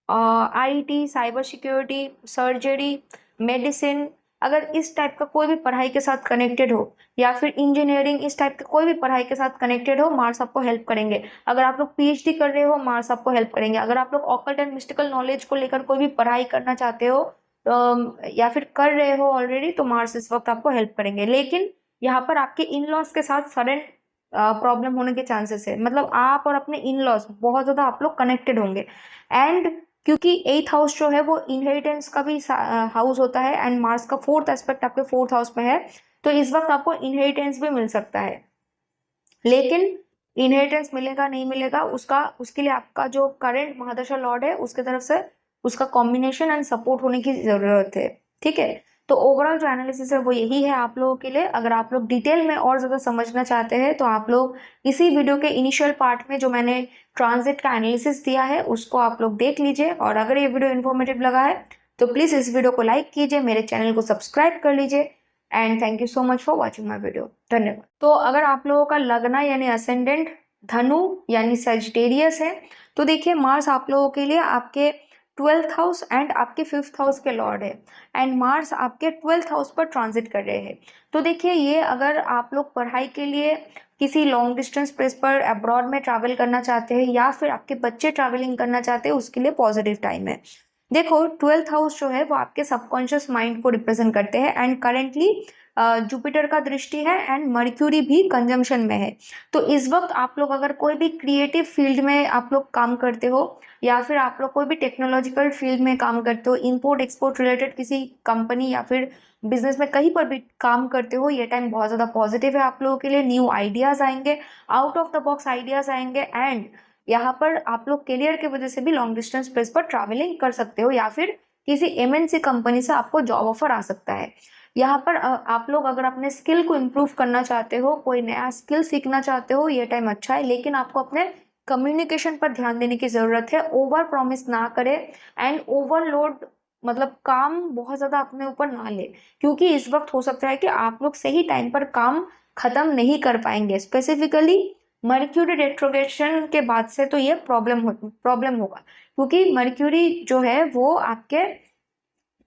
IT, cyber security, surgery, medicine, अगर इस टाइप का कोई भी पढ़ाई के साथ कनेक्टेड हो, या फिर इंजीनियरिंग, इस टाइप के कोई भी पढ़ाई के साथ कनेक्टेड हो, मार्स आपको हेल्प करेंगे। अगर आप लोग पीएचडी कर रहे हो, मार्स आपको हेल्प करेंगे। अगर आप लोग ऑकल्ट एंड मिस्टिकल नॉलेज को लेकर कोई भी पढ़ाई करना चाहते हो, या फिर कर रहे हो ऑलरेडी, तो मार्स इस वक्त आपको हेल्प करेंगे। लेकिन यहाँ पर आपके इन लॉज के साथ सडन प्रॉब्लम होने के चांसेस है, मतलब आप और अपने इन लॉज बहुत ज़्यादा आप लोग कनेक्टेड होंगे। एंड क्योंकि 8th हाउस जो है वो इनहेरिटेंस का भी हाउस होता है, एंड मार्स का 4th एस्पेक्ट आपके 4th हाउस में है, तो इस वक्त आपको इनहेरिटेंस भी मिल सकता है। लेकिन इनहेरिटेंस मिलेगा नहीं मिलेगा, उसके लिए आपका जो करंट महादशा लॉर्ड है उसके तरफ से उसका कॉम्बिनेशन एंड सपोर्ट होने की ज़रूरत है, ठीक है। तो ओवरऑल जो एनालिसिस है वो यही है आप लोगों के लिए। अगर आप लोग डिटेल में और ज़्यादा समझना चाहते हैं तो आप लोग इसी वीडियो के इनिशियल पार्ट में जो मैंने ट्रांजिट का एनालिसिस दिया है उसको आप लोग देख लीजिए। और अगर ये वीडियो इन्फॉर्मेटिव लगा है तो प्लीज़ इस वीडियो को लाइक कीजिए, मेरे चैनल को सब्सक्राइब कर लीजिए। And thank you so much for watching my video, धन्यवाद। तो अगर आप लोगों का लगना यानी असेंडेंट धनु यानी सेजिटेरियस है, तो देखिए मार्स आप लोगों के लिए आपके 12th हाउस एंड आपके 5th हाउस के लॉर्ड है, एंड मार्स आपके 12th हाउस पर ट्रांजिट कर रहे हैं। तो देखिए ये, अगर आप लोग पढ़ाई के लिए किसी लॉन्ग डिस्टेंस प्लेस पर अब्रॉड में ट्रैवल करना चाहते हैं, या फिर आपके बच्चे ट्रैवलिंग करना चाहते हैं, उसके लिए पॉजिटिव टाइम है। देखो 12th हाउस जो है वो आपके सबकॉन्शियस माइंड को रिप्रेजेंट करते हैं, एंड करेंटली जुपिटर का दृष्टि है एंड मर्क्यूरी भी कंजम्पशन में है। तो इस वक्त आप लोग अगर कोई भी क्रिएटिव फील्ड में आप लोग काम करते हो या फिर आप लोग कोई भी टेक्नोलॉजिकल फील्ड में काम करते हो, इंपोर्ट एक्सपोर्ट रिलेटेड किसी कंपनी या फिर बिजनेस में कहीं पर भी काम करते हो, ये टाइम बहुत ज़्यादा पॉजिटिव है आप लोगों के लिए। न्यू आइडियाज़ आएंगे, out of the box ideas आएंगे एंड यहाँ पर आप लोग करियर की वजह से भी लॉन्ग डिस्टेंस प्लेस पर ट्रैवलिंग कर सकते हो या फिर किसी एमएनसी कंपनी से आपको जॉब ऑफर आ सकता है। यहाँ पर आप लोग अगर अपने स्किल को इम्प्रूव करना चाहते हो, कोई नया स्किल सीखना चाहते हो, ये टाइम अच्छा है, लेकिन आपको अपने कम्युनिकेशन पर ध्यान देने की ज़रूरत है। ओवर प्रॉमिस ना करें एंड ओवरलोड मतलब काम बहुत ज़्यादा अपने ऊपर ना ले, क्योंकि इस वक्त हो सकता है कि आप लोग सही टाइम पर काम खत्म नहीं कर पाएंगे। स्पेसिफिकली मर्क्यूरी रेट्रोग्रेशन के बाद से तो ये प्रॉब्लम होगा, क्योंकि मर्क्यूरी जो है वो आपके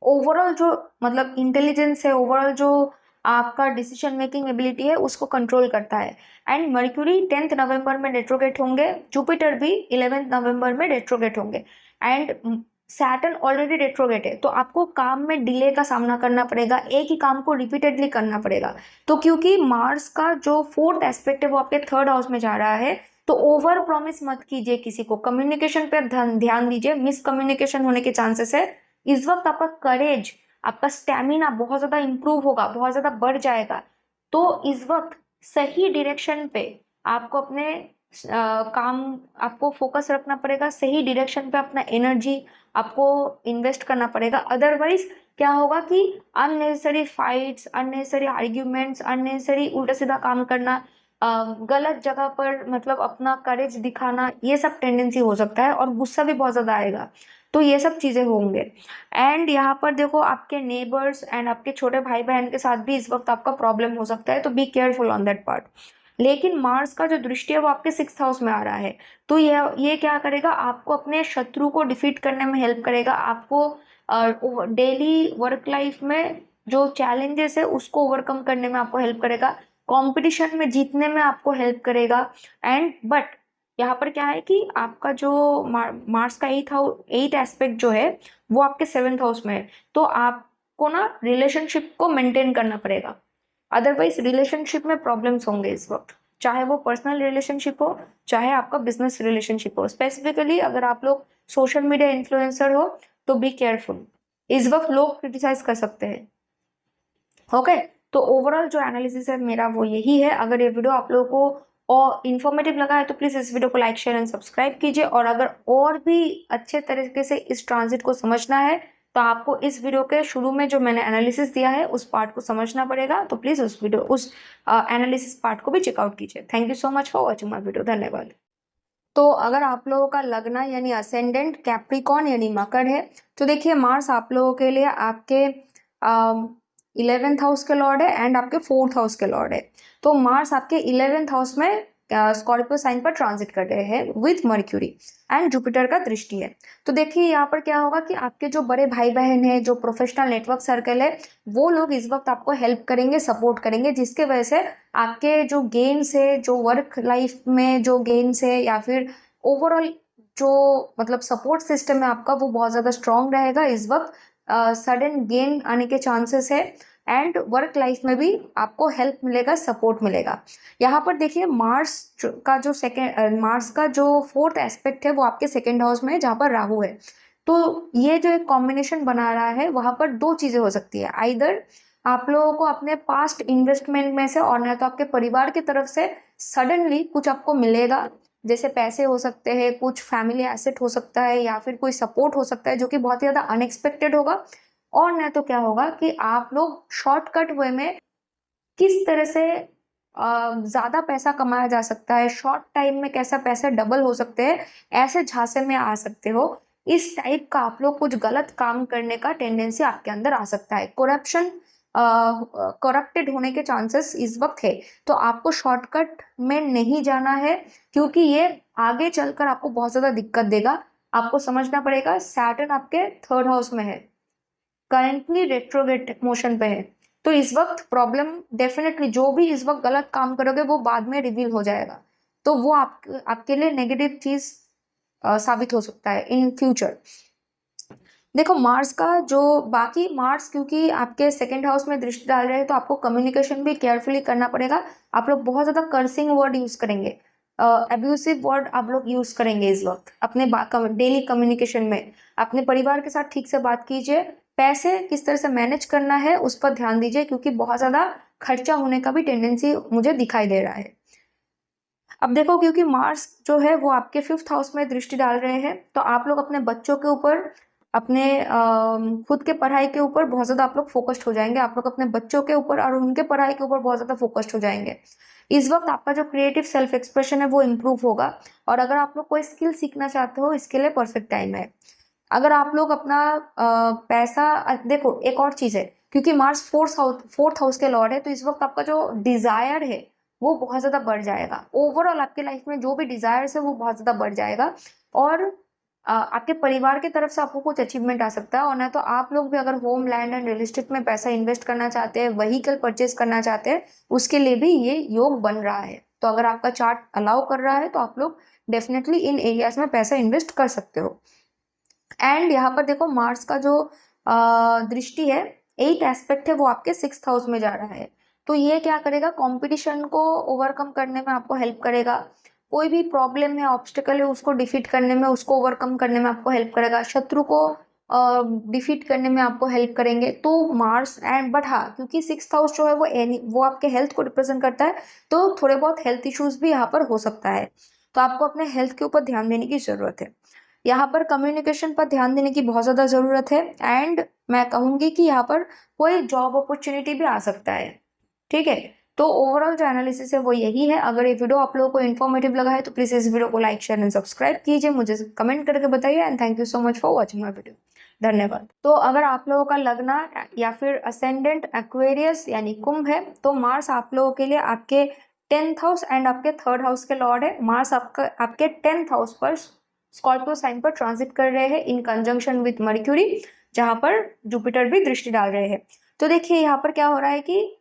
ओवरऑल जो मतलब इंटेलिजेंस है, ओवरऑल जो आपका डिसीजन मेकिंग एबिलिटी है उसको कंट्रोल करता है। एंड मर्क्यूरी 10 नवंबर में रेट्रोगेट होंगे, जुपिटर भी 11 नवंबर में रेट्रोगेट होंगे एंड सैटर्न ऑलरेडी रेट्रोगेट है। तो आपको काम में डिले का सामना करना पड़ेगा, एक ही काम को रिपीटेडली करना पड़ेगा। तो क्योंकि मार्स का जो 4th एस्पेक्ट है वो आपके 3rd हाउस में जा रहा है, तो ओवर प्रॉमिस मत कीजिए किसी को, कम्युनिकेशन पर ध्यान दीजिए, मिसकम्युनिकेशन होने के चांसेस है। इस वक्त आपका करेज, आपका स्टैमिना बहुत ज़्यादा इंप्रूव होगा, बहुत ज़्यादा बढ़ जाएगा। तो इस वक्त सही डायरेक्शन पे आपको अपने काम आपको फोकस रखना पड़ेगा, सही डायरेक्शन पे अपना एनर्जी आपको इन्वेस्ट करना पड़ेगा। अदरवाइज क्या होगा कि unnecessary fights, unnecessary arguments, unnecessary उल्टा सीधा काम करना, गलत जगह पर मतलब अपना करेज दिखाना, ये सब टेंडेंसी हो सकता है और गुस्सा भी बहुत ज़्यादा आएगा। तो ये सब चीज़ें होंगे। एंड यहाँ पर देखो आपके नेबर्स एंड आपके छोटे भाई बहन के साथ भी इस वक्त आपका प्रॉब्लम हो सकता है, तो be careful on that part. लेकिन मार्स का जो दृष्टि है वो आपके 6th हाउस में आ रहा है, तो ये क्या करेगा, आपको अपने शत्रु को डिफीट करने में हेल्प करेगा, आपको डेली वर्क लाइफ में जो चैलेंजेस है उसको ओवरकम करने में आपको हेल्प करेगा, कंपटीशन में जीतने में आपको हेल्प करेगा। एंड बट यहाँ पर क्या है कि आपका जो मार्स का 8th एस्पेक्ट जो है वो आपके 7th हाउस में है, तो आपको ना रिलेशनशिप को मेंटेन करना पड़ेगा, अदरवाइज रिलेशनशिप में प्रॉब्लम्स होंगे इस वक्त, चाहे वो पर्सनल रिलेशनशिप हो चाहे आपका बिजनेस रिलेशनशिप हो। स्पेसिफिकली अगर आप लोग सोशल मीडिया इन्फ्लुएंसर हो तो बी केयरफुल, इस वक्त लोग क्रिटिसाइज कर सकते हैं। ओके, तो ओवरऑल जो एनालिसिस है मेरा वो यही है। अगर ये वीडियो आप लोगों को और इन्फॉर्मेटिव लगा है तो प्लीज़ इस वीडियो को लाइक शेयर एंड सब्सक्राइब कीजिए, और अगर और भी अच्छे तरीके से इस ट्रांजिट को समझना है तो आपको इस वीडियो के शुरू में जो मैंने एनालिसिस दिया है उस पार्ट को समझना पड़ेगा, तो प्लीज़ उस एनालिसिस पार्ट को भी चेकआउट कीजिए। Thank you so much for watching my video, धन्यवाद। तो अगर आप लोगों का लगना यानी असेंडेंट कैप्रिकॉन यानी मकर है, तो देखिए मार्स आप लोगों के लिए आपके 11th हाउस के लॉर्ड है एंड आपके 4th हाउस के लॉर्ड है। तो मार्स आपके 11th हाउस में स्कॉर्पियो साइन पर ट्रांजिट कर रहे हैं विथ मर्क्यूरी एंड जुपिटर का दृष्टि है। तो देखिए यहाँ पर क्या होगा कि आपके जो बड़े भाई बहन है, जो प्रोफेशनल नेटवर्क सर्कल है, वो लोग इस वक्त आपको हेल्प करेंगे, सपोर्ट करेंगे, जिसके वजह से आपके जो गेन्स है, जो वर्क लाइफ में जो गेन्स है या फिर ओवरऑल जो मतलब सपोर्ट सिस्टम है आपका, वो बहुत ज़्यादा स्ट्रांग रहेगा। इस वक्त सडन गेन आने के चांसेस है एंड वर्क लाइफ में भी आपको हेल्प मिलेगा, सपोर्ट मिलेगा। यहाँ पर देखिए मार्स का जो 4th एस्पेक्ट है वो आपके 2nd हाउस में है जहाँ पर राहु है। तो ये जो एक कॉम्बिनेशन बना रहा है, वहाँ पर दो चीज़ें हो सकती है, आइदर आप लोगों को अपने पास्ट इन्वेस्टमेंट में से और न तो आपके परिवार की तरफ से सडनली कुछ आपको मिलेगा, जैसे पैसे हो सकते हैं, कुछ फैमिली एसेट हो सकता है या फिर कोई सपोर्ट हो सकता है जो कि बहुत ज़्यादा अनएक्सपेक्टेड होगा। और न तो क्या होगा कि आप लोग शॉर्टकट वे में किस तरह से ज़्यादा पैसा कमाया जा सकता है, शॉर्ट टाइम में कैसा पैसा डबल हो सकते हैं, ऐसे झांसे में आ सकते हो। इस टाइप का आप लोग कुछ गलत काम करने का टेंडेंसी आपके अंदर आ सकता है, करप्टेड होने के चांसेस इस वक्त है। तो आपको शॉर्टकट में नहीं जाना है, क्योंकि ये आगे चलकर आपको बहुत ज़्यादा दिक्कत देगा। आपको समझना पड़ेगा सैटर्न आपके 3rd हाउस में है, करेंटली रेट्रोग्रेड मोशन पे है, तो इस वक्त प्रॉब्लम डेफिनेटली, जो भी इस वक्त गलत काम करोगे वो बाद में रिवील हो जाएगा, तो वो आपके लिए नेगेटिव चीज़ साबित हो सकता है इन फ्यूचर। देखो मार्स का जो बाकी मार्स क्योंकि आपके सेकंड हाउस में दृष्टि डाल रहे हैं तो आपको कम्युनिकेशन भी केयरफुली करना पड़ेगा। आप लोग बहुत ज़्यादा कर्सिंग वर्ड यूज़ करेंगे, अब्यूसिव वर्ड आप लोग यूज़ करेंगे इस वक्त अपने डेली कम्युनिकेशन में। अपने परिवार के साथ ठीक से बात कीजिए, पैसे किस तरह से मैनेज करना है उस पर ध्यान दीजिए, क्योंकि बहुत ज़्यादा खर्चा होने का भी टेंडेंसी मुझे दिखाई दे रहा है। अब देखो क्योंकि मार्स जो है वो आपके 5th हाउस में दृष्टि डाल रहे हैं, तो आप लोग अपने बच्चों के ऊपर, अपने खुद के पढ़ाई के ऊपर बहुत ज़्यादा आप लोग फोकस्ड हो जाएंगे। आप लोग अपने बच्चों के ऊपर और उनके पढ़ाई के ऊपर बहुत ज़्यादा फोकस्ड हो जाएंगे। इस वक्त आपका जो क्रिएटिव सेल्फ एक्सप्रेशन है वो इम्प्रूव होगा। और अगर आप लोग कोई स्किल सीखना चाहते हो इसके लिए परफेक्ट टाइम है। अगर आप लोग अपना पैसा देखो एक और चीज़ है, क्योंकि मार्स फोर्थ हाउस के लॉर्ड है, तो इस वक्त आपका जो डिजायर है वो बहुत ज़्यादा बढ़ जाएगा। ओवरऑल आपके लाइफ में जो भी डिजायर्स है वो बहुत ज़्यादा बढ़ जाएगा। और आपके परिवार की तरफ से आपको कुछ अचीवमेंट आ सकता है। और ना तो आप लोग भी अगर home land and real estate में पैसा इन्वेस्ट करना चाहते हैं, व्हीकल परचेज करना चाहते हैं, उसके लिए भी ये योग बन रहा है। तो अगर आपका चार्ट अलाउ कर रहा है तो आप लोग डेफिनेटली इन एरियाज में पैसा इन्वेस्ट कर सकते हो। एंड यहाँ पर देखो मार्स का जो दृष्टि है, 8 एस्पेक्ट है वो आपके 6th हाउस में जा रहा है। तो ये क्या करेगा, कंपटीशन को ओवरकम करने में आपको हेल्प करेगा। कोई भी प्रॉब्लम है, ऑब्स्टिकल है, उसको डिफीट करने में, उसको ओवरकम करने में आपको हेल्प करेगा। शत्रु को डिफीट करने में आपको हेल्प करेंगे। तो मार्स एंड बट हाँ, क्योंकि 6th हाउस जो है वो आपके हेल्थ को रिप्रेजेंट करता है, तो थोड़े बहुत हेल्थ इश्यूज भी यहाँ पर हो सकता है। तो आपको अपने हेल्थ के ऊपर ध्यान देने की जरूरत है। यहाँ पर कम्युनिकेशन पर ध्यान देने की बहुत ज़्यादा ज़रूरत है। एंड मैं कहूँगी कि यहाँ पर कोई जॉब अपॉर्चुनिटी भी आ सकता है। ठीक है, तो ओवरऑल जो एनालिसिस है वो यही है। अगर ये वीडियो आप लोगों को इन्फॉर्मेटिव लगा है तो प्लीज़ इस वीडियो को लाइक शेयर एंड सब्सक्राइब कीजिए, मुझे कमेंट करके बताइए। And thank you so much for watching my video. धन्यवाद। तो अगर आप लोगों का लगना या फिर असेंडेंट एक्वेरियस यानी कुंभ है, तो मार्स आप लोगों के लिए आपके 10th हाउस एंड आपके 3rd हाउस के लॉर्ड है। मार्स आपके 10th हाउस पर स्कॉर्पियो साइन पर ट्रांजिट कर रहे हैं इन कंजंक्शन विथ मर्क्यूरी, जहां पर जुपिटर भी दृष्टि डाल रहे हैं। तो देखिए यहाँ पर क्या हो रहा है कि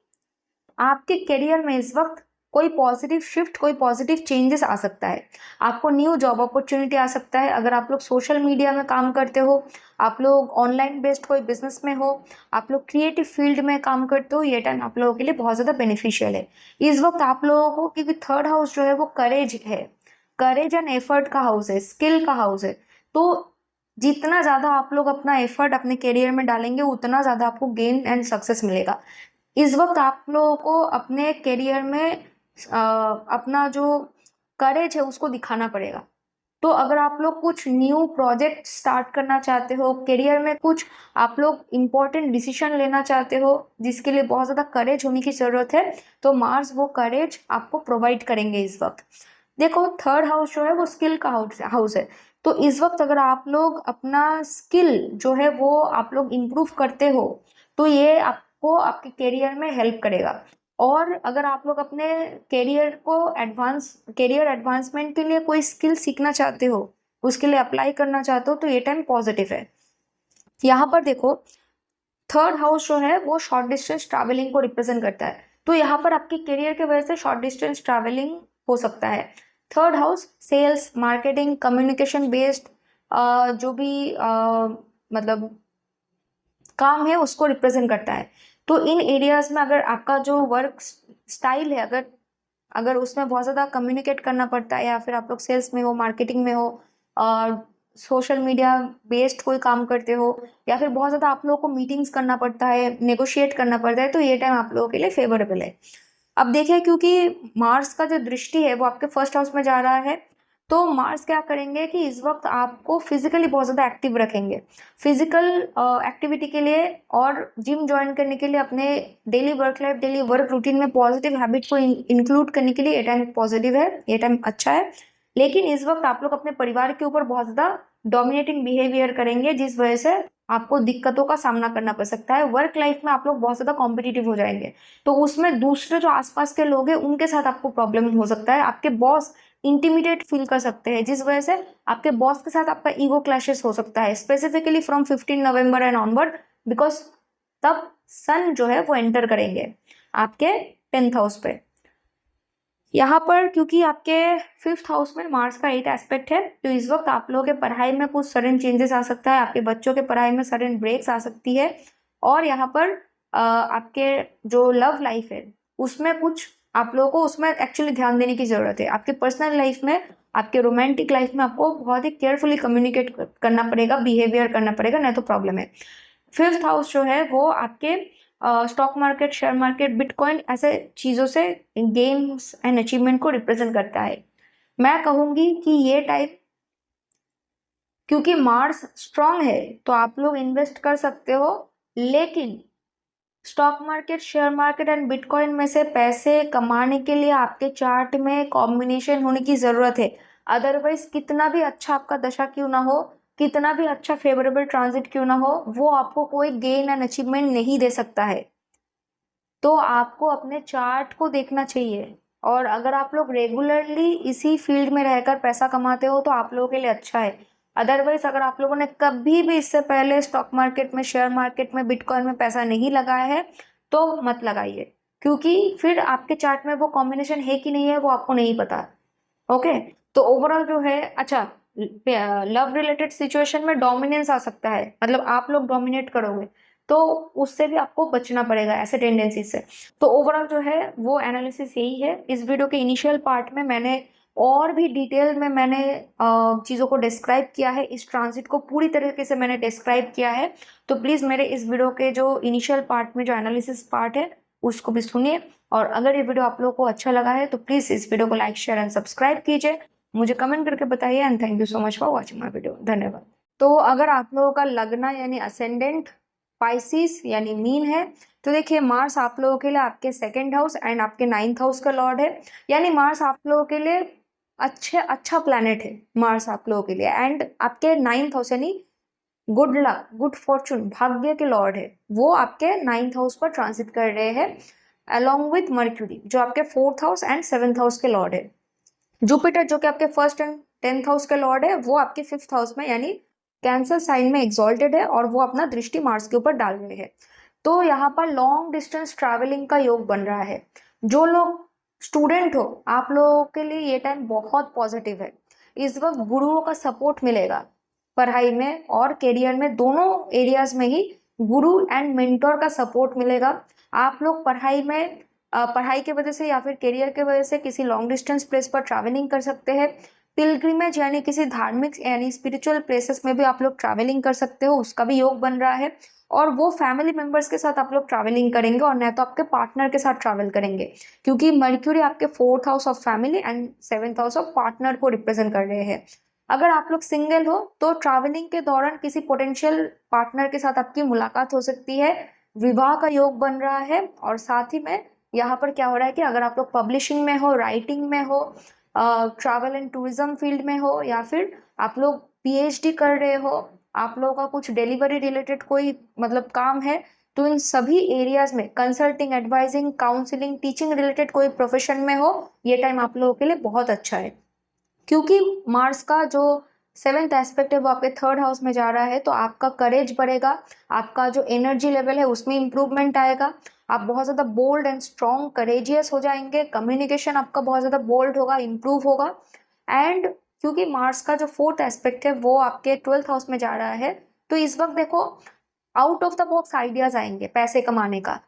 आपके करियर में इस वक्त कोई पॉजिटिव शिफ्ट, कोई पॉजिटिव चेंजेस आ सकता है। आपको न्यू जॉब अपॉर्चुनिटी आ सकता है। अगर आप लोग सोशल मीडिया में काम करते हो, आप लोग ऑनलाइन बेस्ड कोई बिजनेस में हो, आप लोग क्रिएटिव फील्ड में काम करते हो, ये टाइम आप लोगों के लिए बहुत ज़्यादा बेनिफिशियल है। इस वक्त आप लोगों को, क्योंकि 3rd हाउस जो है वो करेज है, करेज एंड एफर्ट का हाउस है, स्किल का हाउस है। तो जितना ज़्यादा आप लोग अपना एफर्ट अपने करियर में डालेंगे उतना ज़्यादा आपको गेन एंड सक्सेस मिलेगा। इस वक्त आप लोगों को अपने करियर में अपना जो करेज है उसको दिखाना पड़ेगा। तो अगर आप लोग कुछ न्यू प्रोजेक्ट स्टार्ट करना चाहते हो, करियर में कुछ आप लोग इम्पोर्टेंट डिसीजन लेना चाहते हो जिसके लिए बहुत ज़्यादा करेज होने की ज़रूरत है, तो मार्स वो करेज आपको प्रोवाइड करेंगे इस वक्त। देखो 3rd हाउस जो है वो स्किल का हाउस है। तो इस वक्त अगर आप लोग अपना स्किल जो है वो आप लोग इम्प्रूव करते हो तो ये आपको आपके करियर में हेल्प करेगा। और अगर आप लोग अपने करियर एडवांसमेंट के लिए कोई स्किल सीखना चाहते हो, उसके लिए अप्लाई करना चाहते हो, तो ये टाइम पॉजिटिव है। यहाँ पर देखो 3rd हाउस जो है वो शॉर्ट डिस्टेंस ट्रैवलिंग को रिप्रेजेंट करता है। तो यहाँ पर आपके करियर के वजह से शॉर्ट डिस्टेंस ट्रैवलिंग हो सकता है। 3rd house sales, marketing, communication based जो भी मतलब काम है उसको रिप्रेजेंट करता है। तो इन एरियाज में अगर आपका जो वर्क स्टाइल है, अगर अगर उसमें बहुत ज़्यादा कम्युनिकेट करना पड़ता है, या फिर आप लोग सेल्स में हो, मार्केटिंग में हो, और सोशल मीडिया बेस्ड कोई काम करते हो, या फिर बहुत ज़्यादा आप लोगों को मीटिंग्स करना पड़ता है, नेगोशिएट करना पड़ता है, तो ये टाइम आप लोगों के लिए फेवरेबल है। अब देखिए क्योंकि मार्स का जो दृष्टि है वो आपके 1st हाउस में जा रहा है, तो मार्स क्या करेंगे कि इस वक्त आपको फिजिकली बहुत ज़्यादा एक्टिव रखेंगे। फिजिकल एक्टिविटी के लिए और जिम ज्वाइन करने के लिए, अपने daily work life, daily work routine में पॉजिटिव हैबिट को इंक्लूड करने के लिए ये टाइम पॉजिटिव है, ये टाइम अच्छा है। लेकिन इस वक्त आप लोग अपने परिवार के ऊपर बहुत ज़्यादा डोमिनेटिंग बिहेवियर करेंगे, जिस वजह से आपको दिक्कतों का सामना करना पड़ सकता है। वर्क लाइफ में आप लोग बहुत ज़्यादा कॉम्पिटिटिव हो जाएंगे, तो उसमें दूसरे जो आसपास के लोग हैं उनके साथ आपको प्रॉब्लम हो सकता है। आपके बॉस इंटिमिडेट फील कर सकते हैं, जिस वजह से आपके बॉस के साथ आपका ईगो क्लैशेस हो सकता है, specifically from 15 November and onward, because तब सन जो है वो एंटर करेंगे आपके 10th हाउस पे। यहाँ पर क्योंकि आपके 5th हाउस में मार्स का 8 एस्पेक्ट है, तो इस वक्त आप लोगों के पढ़ाई में कुछ सडन चेंजेस आ सकता है, आपके बच्चों के पढ़ाई में सडन ब्रेक्स आ सकती है। और यहाँ पर आपके जो लव लाइफ है उसमें कुछ आप लोगों को उसमें एक्चुअली ध्यान देने की जरूरत है। आपके पर्सनल लाइफ में, आपके रोमांटिक लाइफ में आपको बहुत ही केयरफुली कम्युनिकेट करना पड़ेगा, बिहेवियर करना पड़ेगा, नहीं तो प्रॉब्लम है। 5th हाउस जो है वो आपके stock market, share market, bitcoin ऐसे चीज़ों से गेम्स एंड अचीवमेंट को रिप्रेजेंट करता है। मैं कहूँगी कि ये टाइम क्योंकि मार्स स्ट्रांग है तो आप लोग इन्वेस्ट कर सकते हो, लेकिन stock market, share market and bitcoin में से पैसे कमाने के लिए आपके चार्ट में कॉम्बिनेशन होने की ज़रूरत है। अदरवाइज कितना भी अच्छा आपका दशा क्यों ना हो, कितना भी अच्छा फेवरेबल ट्रांजिट क्यों ना हो, वो आपको कोई गेन एंड अचीवमेंट नहीं दे सकता है। तो आपको अपने चार्ट को देखना चाहिए, और अगर आप लोग रेगुलरली इसी फील्ड में रहकर पैसा कमाते हो तो आप लोगों के लिए अच्छा है। अदरवाइज अगर आप लोगों ने कभी भी इससे पहले स्टॉक मार्केट में, शेयर मार्केट में, बिटकॉइन में पैसा नहीं लगाया है तो मत लगाइए, क्योंकि फिर आपके चार्ट में वो कॉम्बिनेशन है कि नहीं है वो आपको नहीं पता। ओके, तो ओवरऑल जो है, अच्छा, लव रिलेटेड सिचुएशन में डोमिनेंस आ सकता है, मतलब आप लोग डोमिनेट करोगे, तो उससे भी आपको बचना पड़ेगा ऐसे टेंडेंसी से। तो ओवरऑल जो है वो एनालिसिस यही है। इस वीडियो के इनिशियल पार्ट में मैंने और भी डिटेल में मैंने चीज़ों को डिस्क्राइब किया है, इस ट्रांजिट को पूरी तरीके से मैंने डिस्क्राइब किया है। तो प्लीज़ मेरे इस वीडियो के जो इनिशियल पार्ट में जो एनालिसिस पार्ट है उसको भी सुनिए, और अगर ये वीडियो आप लोगों को अच्छा लगा है तो प्लीज़ इस वीडियो को लाइक, शेयर एंड सब्सक्राइब कीजिए। मुझे कमेंट करके बताइए, and thank you so much for watching my video. धन्यवाद। तो अगर आप लोगों का लगना यानी असेंडेंट पाइसिस यानी मीन है, तो देखिए मार्स आप लोगों के लिए आपके 2nd हाउस एंड आपके 9th हाउस का लॉर्ड है, यानी मार्स आप लोगों के लिए अच्छा प्लैनेट है। मार्स आप लोगों के लिए एंड आपके 9th हाउस यानी गुड लक, गुड फॉर्चून, भाग्य के लॉर्ड है, वो आपके 9th हाउस पर ट्रांसिट कर रहे हैं अलॉन्ग विथ मर्क्यूरी जो आपके 4th house and 7th house के लॉर्ड है। जुपिटर जो कि आपके 1st एंड 10th हाउस के लॉर्ड है वो आपके 5th हाउस में यानी कैंसर साइन में एग्जॉल्टेड है, और वो अपना दृष्टि मार्स के ऊपर डाल रहे हैं। तो यहाँ पर लॉन्ग डिस्टेंस ट्रैवलिंग का योग बन रहा है। जो लोग स्टूडेंट हो आप लोगों के लिए ये टाइम बहुत पॉजिटिव है। इस वक्त गुरुओं का सपोर्ट मिलेगा, पढ़ाई में और करियर में, दोनों एरियाज में ही गुरु एंड मेंटोर का सपोर्ट मिलेगा। आप लोग पढ़ाई में पढ़ाई की वजह से या फिर करियर की वजह से किसी लॉन्ग डिस्टेंस प्लेस पर ट्रैवलिंग कर सकते हैं। पिलग्रिमेज यानी किसी धार्मिक यानी स्पिरिचुअल प्लेसेस में भी आप लोग ट्रैवलिंग कर सकते हो, उसका भी योग बन रहा है। और वो फैमिली मेंबर्स के साथ आप लोग ट्रैवलिंग करेंगे, और नहीं तो आपके पार्टनर के साथ ट्रैवल करेंगे, क्योंकि मर्क्यूरी आपके 4th house of family and 7th house of partner को रिप्रेजेंट कर रहे हैं। अगर आप लोग सिंगल हो तो ट्रैवलिंग के दौरान किसी पोटेंशियल पार्टनर के साथ आपकी मुलाकात हो सकती है, विवाह का योग बन रहा है। और साथ ही में यहाँ पर क्या हो रहा है कि अगर आप लोग पब्लिशिंग में हो, राइटिंग में हो, ट्रैवल एंड टूरिज्म फील्ड में हो, या फिर आप लोग पीएचडी कर रहे हो, आप लोगों का कुछ डिलीवरी रिलेटेड कोई मतलब काम है, तो इन सभी एरियाज में consulting, advising, counselling, teaching related कोई प्रोफेशन में हो, ये टाइम आप लोगों के लिए बहुत अच्छा है। क्योंकि मार्स का जो 7th एस्पेक्ट है वो आपके 3rd हाउस में जा रहा है, तो आपका करेज बढ़ेगा, आपका जो एनर्जी लेवल है उसमें इंप्रूवमेंट आएगा, आप बहुत ज़्यादा बोल्ड एंड स्ट्रॉन्ग, करेजियस हो जाएंगे, कम्युनिकेशन आपका बहुत ज़्यादा बोल्ड होगा, इम्प्रूव होगा। एंड क्योंकि मार्स का जो 4th एस्पेक्ट है वो आपके 12th हाउस में जा रहा है, तो इस वक्त देखो out of the box ideas आएंगे पैसे कमाने का।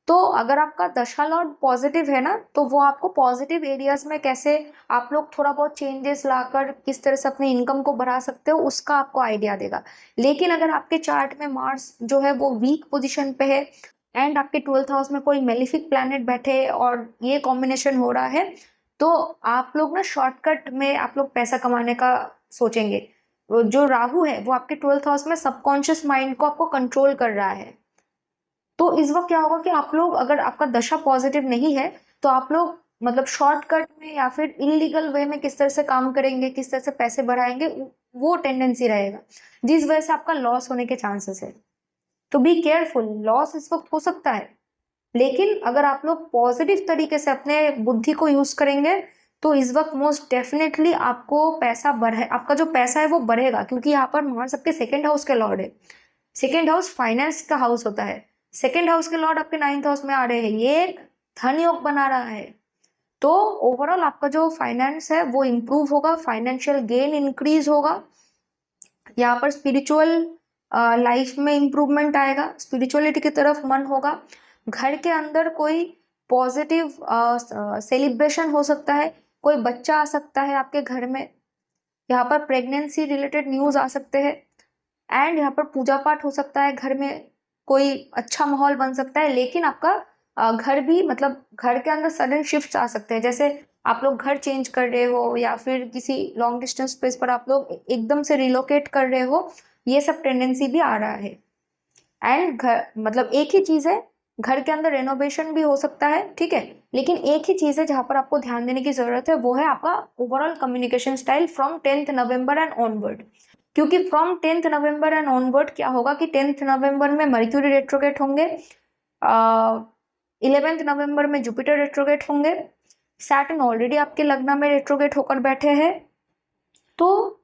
तो अगर आपका दशा लॉर्ड पॉजिटिव है ना, तो वो आपको पॉजिटिव एरियाज में कैसे आप लोग थोड़ा बहुत चेंजेस लाकर किस तरह से अपने इनकम को बढ़ा सकते हो उसका आपको आइडिया देगा। लेकिन अगर आपके चार्ट में मार्स जो है वो वीक पोजीशन पे है एंड आपके 12th हाउस में कोई मेलिफिक प्लैनेट बैठे और ये कॉम्बिनेशन हो रहा है, तो आप लोग ना शॉर्टकट में आप लोग पैसा कमाने का सोचेंगे। जो राहु है वो आपके 12th हाउस में सबकॉन्शियस माइंड को आपको कंट्रोल कर रहा है। तो इस वक्त क्या होगा कि आप लोग, अगर आपका दशा पॉजिटिव नहीं है तो आप लोग मतलब शॉर्टकट में या फिर इलीगल वे में किस तरह से काम करेंगे, किस तरह से पैसे बढ़ाएंगे, वो टेंडेंसी रहेगा, जिस वजह से आपका लॉस होने के चांसेस है। तो बी केयरफुल, लॉस इस वक्त हो सकता है, लेकिन अगर आप लोग पॉजिटिव तरीके से अपने बुद्धि को यूज करेंगे तो इस वक्त मोस्ट डेफिनेटली आपको पैसा बढ़े, आपका जो पैसा है वो बढ़ेगा, क्योंकि यहाँ पर मार्स आपके 2nd हाउस के लॉर्ड है। 2nd हाउस फाइनेंस का हाउस होता है, 2nd हाउस के लॉर्ड आपके 9th हाउस में आ रहे हैं, ये एक धन योग बना रहा है। तो ओवरऑल आपका जो फाइनेंस है वो इम्प्रूव होगा, फाइनेंशियल गेन इंक्रीज होगा, यहाँ पर स्पिरिचुअल लाइफ में इम्प्रूवमेंट आएगा, स्पिरिचुअलिटी की तरफ मन होगा, घर के अंदर कोई पॉजिटिव सेलिब्रेशन हो सकता है, कोई बच्चा आ सकता है आपके घर में, यहाँ पर प्रेगनेंसी रिलेटेड न्यूज आ सकते हैं, एंड यहाँ पर पूजा पाठ हो सकता है, घर में कोई अच्छा माहौल बन सकता है। लेकिन आपका घर भी मतलब घर के अंदर सडन शिफ्ट आ सकते हैं, जैसे आप लोग घर चेंज कर रहे हो या फिर किसी लॉन्ग डिस्टेंस प्लेस पर आप लोग एकदम से रिलोकेट कर रहे हो, ये सब टेंडेंसी भी आ रहा है। एंड घर मतलब एक ही चीज है, घर के अंदर रेनोवेशन भी हो सकता है, ठीक है, लेकिन एक ही चीज है जहां पर आपको ध्यान देने की जरूरत है, वो है आपका overall communication style from 10th November and onward. क्योंकि from 10th November and onward क्या होगा कि 10th नवंबर में मर्क्यूरी रेट्रोगेट होंगे, 11th नवंबर में जुपिटर रेट्रोगेट होंगे, सैटर्न ऑलरेडी आपके लग्न में रेट्रोगेट होकर बैठे हैं, तो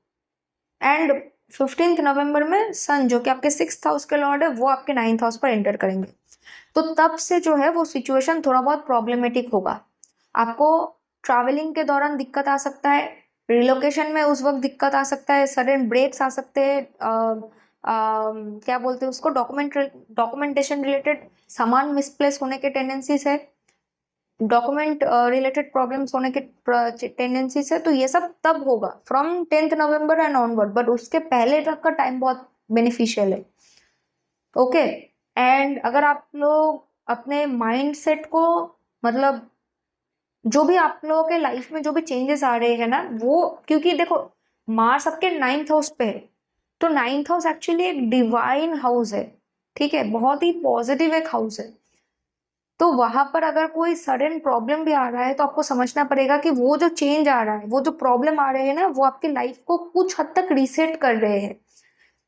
एंड 15th नवंबर में सन जो कि आपके 6th हाउस के लॉर्ड है वो आपके 9th हाउस पर एंटर करेंगे। तो तब से जो है वो सिचुएशन थोड़ा बहुत प्रॉब्लमेटिक होगा, आपको ट्रैवलिंग के दौरान दिक्कत आ सकता है, रिलोकेशन में उस वक्त दिक्कत आ सकता है, सडन ब्रेक्स आ सकते हैं, क्या बोलते हैं उसको, डॉक्यूमेंटेशन रिलेटेड सामान मिसप्लेस होने के टेंडेंसीज है, डॉक्यूमेंट रिलेटेड प्रॉब्लम्स होने के टेंडेंसीज है। तो ये सब तब होगा from 10th November and onward, but उसके पहले तक का टाइम बहुत बेनिफिशियल है। ओके, एंड अगर आप लोग अपने माइंड सेट को मतलब जो भी आप लोगों के लाइफ में जो भी चेंजेस आ रहे हैं ना, वो क्योंकि देखो मार्स आपके 9th हाउस पे है, तो 9th हाउस एक्चुअली एक डिवाइन हाउस है, ठीक है, बहुत ही पॉजिटिव एक हाउस है। तो वहां पर अगर कोई सडन प्रॉब्लम भी आ रहा है तो आपको समझना पड़ेगा कि वो जो चेंज आ रहा है, वो जो प्रॉब्लम आ रहे हैं ना, वो आपकी लाइफ को कुछ हद तक रीसेट कर रहे हैं।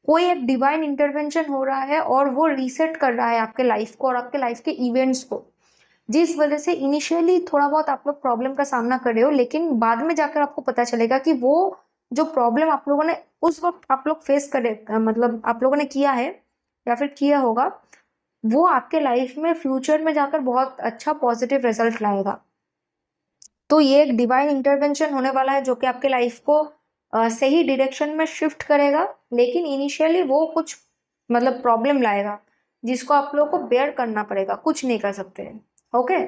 कोई एक डिवाइन इंटरवेंशन हो रहा है और वो रीसेट कर रहा है आपके लाइफ को और आपके लाइफ के इवेंट्स को, जिस वजह से इनिशियली थोड़ा बहुत आप लोग प्रॉब्लम का सामना कर रहे हो, लेकिन बाद में जाकर आपको पता चलेगा कि वो जो प्रॉब्लम आप लोगों ने उस वक्त आप लोग फेस करे मतलब आप लोगों ने किया है या फिर किया होगा, वो आपके लाइफ में फ्यूचर में जाकर बहुत अच्छा पॉजिटिव रिजल्ट लाएगा। तो ये एक डिवाइन इंटरवेंशन होने वाला है जो कि आपके लाइफ को सही डायरेक्शन में शिफ्ट करेगा, लेकिन इनिशियली वो कुछ मतलब प्रॉब्लम लाएगा जिसको आप लोगों को बेयर करना पड़ेगा, कुछ नहीं कर सकते। ओके,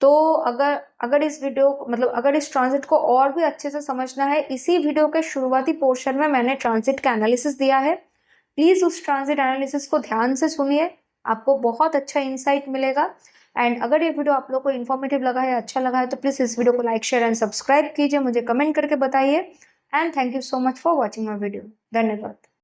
तो अगर अगर इस वीडियो मतलब अगर इस ट्रांजिट को और भी अच्छे से समझना है, इसी वीडियो के शुरुआती पोर्शन में मैंने ट्रांजिट का एनालिसिस दिया है, प्लीज उस ट्रांजिट एनालिसिस को ध्यान से सुनिए, आपको बहुत अच्छा इंसाइट मिलेगा। एंड अगर ये वीडियो आप लोग को इन्फॉर्मेटिव लगा है, अच्छा लगा है, तो प्लीज इस वीडियो को लाइक शेयर एंड सब्सक्राइब कीजिए, मुझे कमेंट करके बताइए। And thank you so much for watching my video. धन्यवाद।